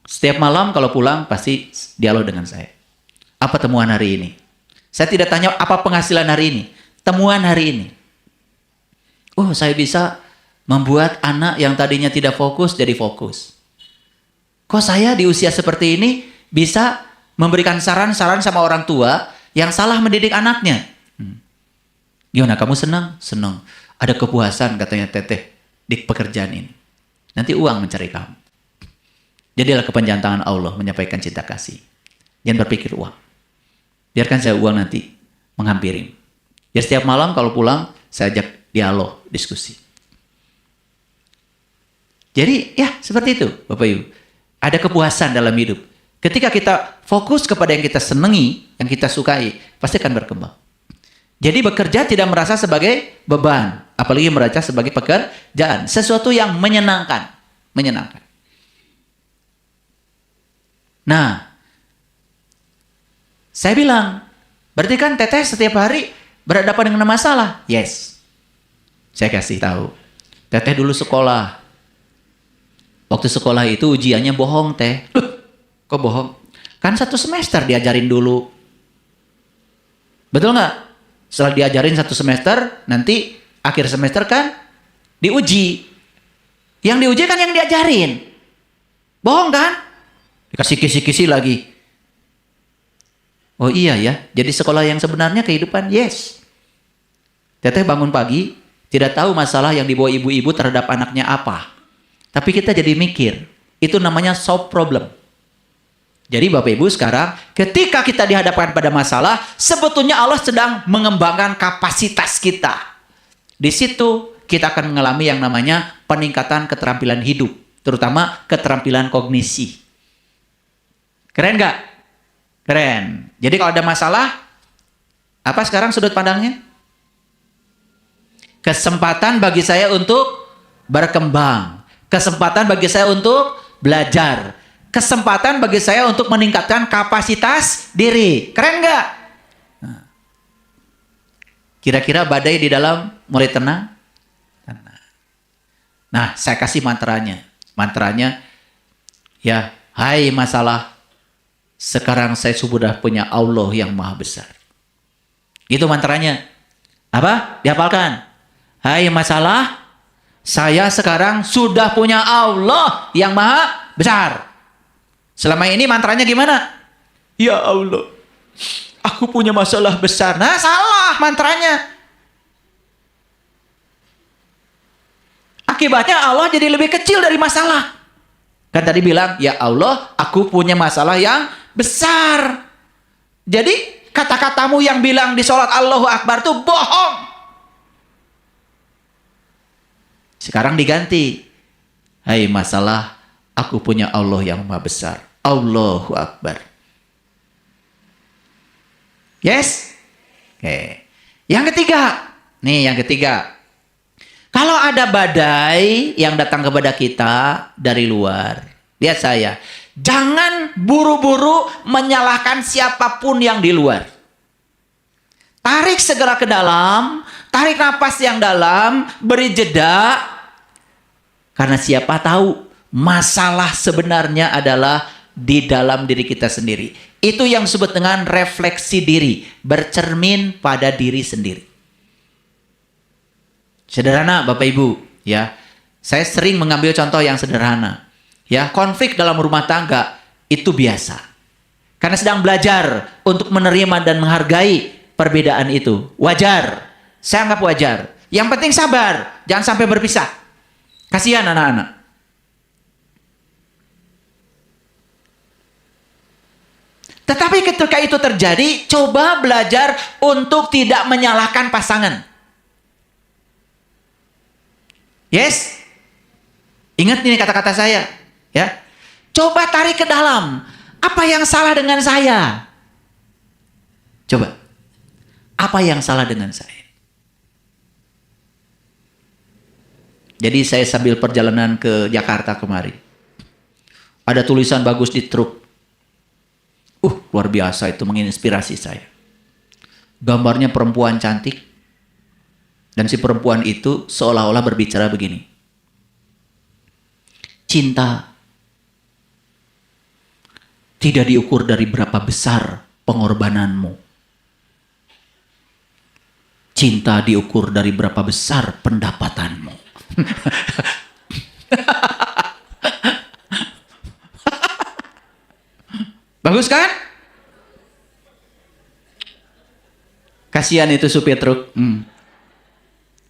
Setiap malam kalau pulang pasti dialog dengan saya. Apa temuan hari ini? Saya tidak tanya apa penghasilan hari ini. Temuan hari ini. Oh, saya bisa membuat anak yang tadinya tidak fokus jadi fokus. Kok saya di usia seperti ini bisa memberikan saran-saran sama orang tua yang salah mendidik anaknya? Gimana, kamu senang? Senang. Ada kepuasan katanya teteh di pekerjaan ini. Nanti uang mencari kamu. Jadilah kepanjangan tangan Allah menyampaikan cinta kasih. Jangan berpikir uang. Biarkan saya uang nanti menghampiri. Ya setiap malam kalau pulang saya ajak dialog, diskusi. Jadi ya seperti itu Bapak Ibu. Ada kepuasan dalam hidup. Ketika kita fokus kepada yang kita senangi, yang kita sukai, pasti akan berkembang. Jadi bekerja tidak merasa sebagai beban. Apalagi merasa sebagai pekerjaan. Sesuatu yang menyenangkan. Menyenangkan. Nah, saya bilang, berarti kan teteh setiap hari berhadapan dengan masalah? Yes. Saya kasih tahu. Teteh dulu sekolah. Waktu sekolah itu ujiannya bohong, Teh. Loh, kok bohong? Kan 1 semester diajarin dulu. Betul nggak? Setelah diajarin 1 semester, nanti akhir semester kan diuji. Yang diuji kan yang diajarin. Bohong kan? Dikasih kisi-kisi lagi. Oh iya ya, jadi sekolah yang sebenarnya kehidupan, yes. Teteh bangun pagi, tidak tahu masalah yang dibawa ibu-ibu terhadap anaknya apa. Tapi kita jadi mikir, itu namanya solve problem. Jadi Bapak Ibu sekarang, ketika kita dihadapkan pada masalah, sebetulnya Allah sedang mengembangkan kapasitas kita. Di situ kita akan mengalami yang namanya peningkatan keterampilan hidup, terutama keterampilan kognisi. Keren nggak? Keren. Jadi kalau ada masalah, apa sekarang sudut pandangnya? Kesempatan bagi saya untuk berkembang. Kesempatan bagi saya untuk belajar. Kesempatan bagi saya untuk meningkatkan kapasitas diri. Keren nggak? Kira-kira badai di dalam mulai tenang? Nah, saya kasih mantranya. Mantranya, ya, hai masalah, sekarang saya sudah punya Allah yang maha besar. Itu mantranya. Apa? Dihafalkan. Hai masalah, saya sekarang sudah punya Allah yang maha besar. Selama ini mantranya gimana? Ya Allah, aku punya masalah besar. Nah, salah mantranya. Akibatnya Allah jadi lebih kecil dari masalah. Kan tadi bilang, ya Allah, aku punya masalah yang besar. Jadi kata-katamu yang bilang di sholat Allahu Akbar itu bohong. Sekarang diganti. Hai masalah, aku punya Allah yang maha besar. Allahu Akbar. Yes? Oke. Yang ketiga. Nih yang ketiga. Kalau ada badai yang datang kepada kita dari luar. Lihat saya. Jangan buru-buru menyalahkan siapapun yang di luar. Tarik segera ke dalam. Tarik napas yang dalam. Beri jeda. Karena siapa tahu masalah sebenarnya adalah di dalam diri kita sendiri. Itu yang disebut dengan refleksi diri. Bercermin pada diri sendiri. Sederhana Bapak Ibu, ya. Saya sering mengambil contoh yang sederhana. Ya, konflik dalam rumah tangga itu biasa. Karena sedang belajar untuk menerima dan menghargai perbedaan itu. Wajar. Saya anggap wajar. Yang penting sabar, jangan sampai berpisah. Kasihan anak-anak. Tetapi ketika itu terjadi, coba belajar untuk tidak menyalahkan pasangan. Yes? Ingat ini kata-kata saya. Ya. Coba tarik ke dalam. Apa yang salah dengan saya? Coba. Apa yang salah dengan saya? Jadi saya sambil perjalanan ke Jakarta kemarin. Ada tulisan bagus di truk. Luar biasa, itu menginspirasi saya. Gambarnya perempuan cantik. Dan si perempuan itu seolah-olah berbicara begini. Cinta tidak diukur dari berapa besar pengorbananmu. Cinta diukur dari berapa besar pendapatanmu. Bagus kan? Kasihan itu supir truk.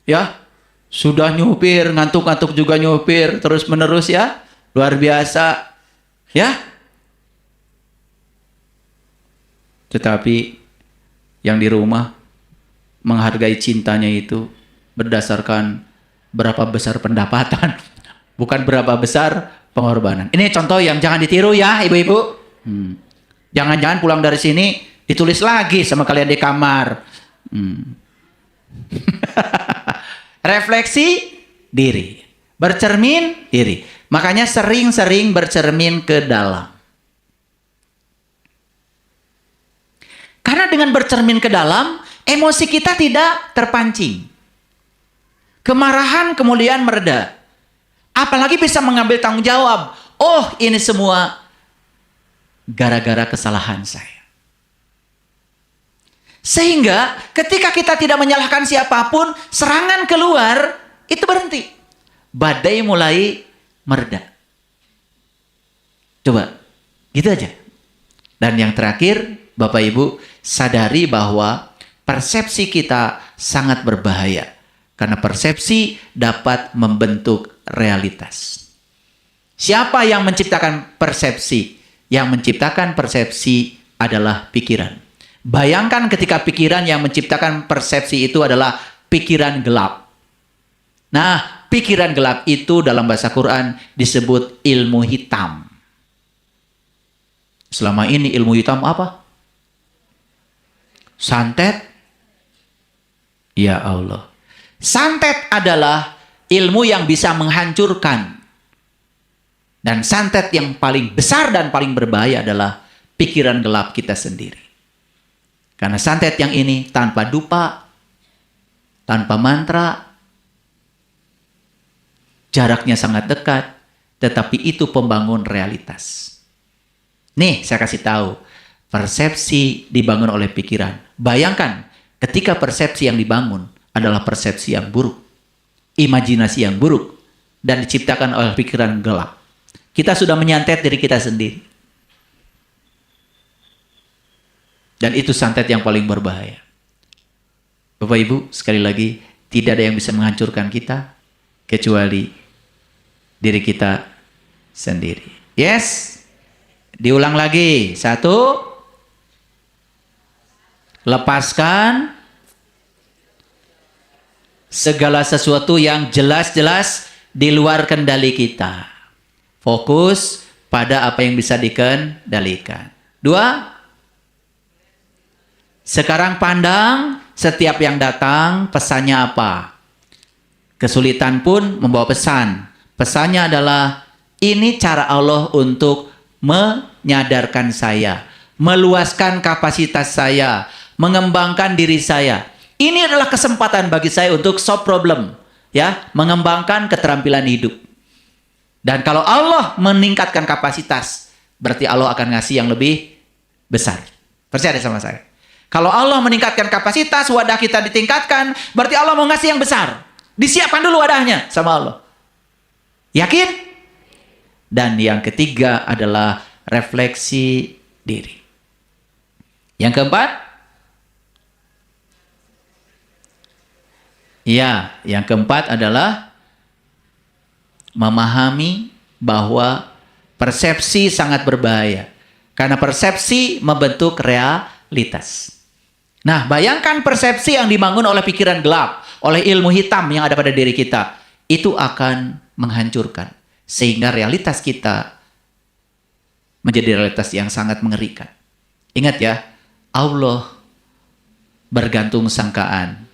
Ya, sudah nyupir, ngantuk-ngantuk juga nyupir, terus menerus ya. Luar biasa. Ya. Tetapi yang di rumah menghargai cintanya itu berdasarkan berapa besar pendapatan, bukan berapa besar pengorbanan. Ini contoh yang jangan ditiru ya, ibu-ibu. Jangan-jangan pulang dari sini ditulis lagi sama kalian di kamar. Refleksi diri. Bercermin diri. Makanya sering-sering bercermin ke dalam. Karena dengan bercermin ke dalam, Emosi kita tidak terpancing. Kemarahan kemudian mereda. Apalagi bisa mengambil tanggung jawab. Oh, ini semua gara-gara kesalahan saya. Sehingga ketika kita tidak menyalahkan siapapun, serangan keluar, itu berhenti. Badai mulai mereda. Coba, gitu aja. Dan yang terakhir, Bapak Ibu, sadari bahwa persepsi kita sangat berbahaya. Karena persepsi dapat membentuk realitas. Siapa yang menciptakan persepsi? Yang menciptakan persepsi adalah pikiran. Bayangkan ketika pikiran yang menciptakan persepsi itu adalah pikiran gelap. Nah, pikiran gelap itu dalam bahasa Quran disebut ilmu hitam. Selama ini ilmu hitam apa? Santet? Ya Allah. Santet adalah ilmu yang bisa menghancurkan. Dan santet yang paling besar dan paling berbahaya adalah pikiran gelap kita sendiri. Karena santet yang ini tanpa dupa, tanpa mantra, jaraknya sangat dekat, tetapi itu pembangun realitas. Nih, saya kasih tahu, persepsi dibangun oleh pikiran. Bayangkan, ketika persepsi yang dibangun adalah persepsi yang buruk, imajinasi yang buruk, dan diciptakan oleh pikiran gelap. Kita sudah menyantet diri kita sendiri. Dan itu santet yang paling berbahaya. Bapak Ibu, sekali lagi, tidak ada yang bisa menghancurkan kita kecuali diri kita sendiri. Yes? Diulang lagi. 1. Lepaskan segala sesuatu yang jelas-jelas di luar kendali kita. Fokus pada apa yang bisa dikendalikan. 2. Sekarang pandang setiap yang datang, pesannya apa? Kesulitan pun membawa pesan. Pesannya adalah, ini cara Allah untuk menyadarkan saya, meluaskan kapasitas saya, mengembangkan diri saya. Ini adalah kesempatan bagi saya untuk solve problem, ya, mengembangkan keterampilan hidup. Dan kalau Allah meningkatkan kapasitas, berarti Allah akan ngasih yang lebih besar. Percaya sama saya. Kalau Allah meningkatkan kapasitas, wadah kita ditingkatkan, berarti Allah mau ngasih yang besar. Disiapkan dulu wadahnya sama Allah. Yakin? Dan yang ketiga adalah refleksi diri. Yang keempat? Ya, yang keempat adalah memahami bahwa persepsi sangat berbahaya. Karena persepsi membentuk realitas. Nah, bayangkan persepsi yang dibangun oleh pikiran gelap, oleh ilmu hitam yang ada pada diri kita, itu akan menghancurkan. Sehingga realitas kita menjadi realitas yang sangat mengerikan. Ingat ya, Allah bergantung sangkaan.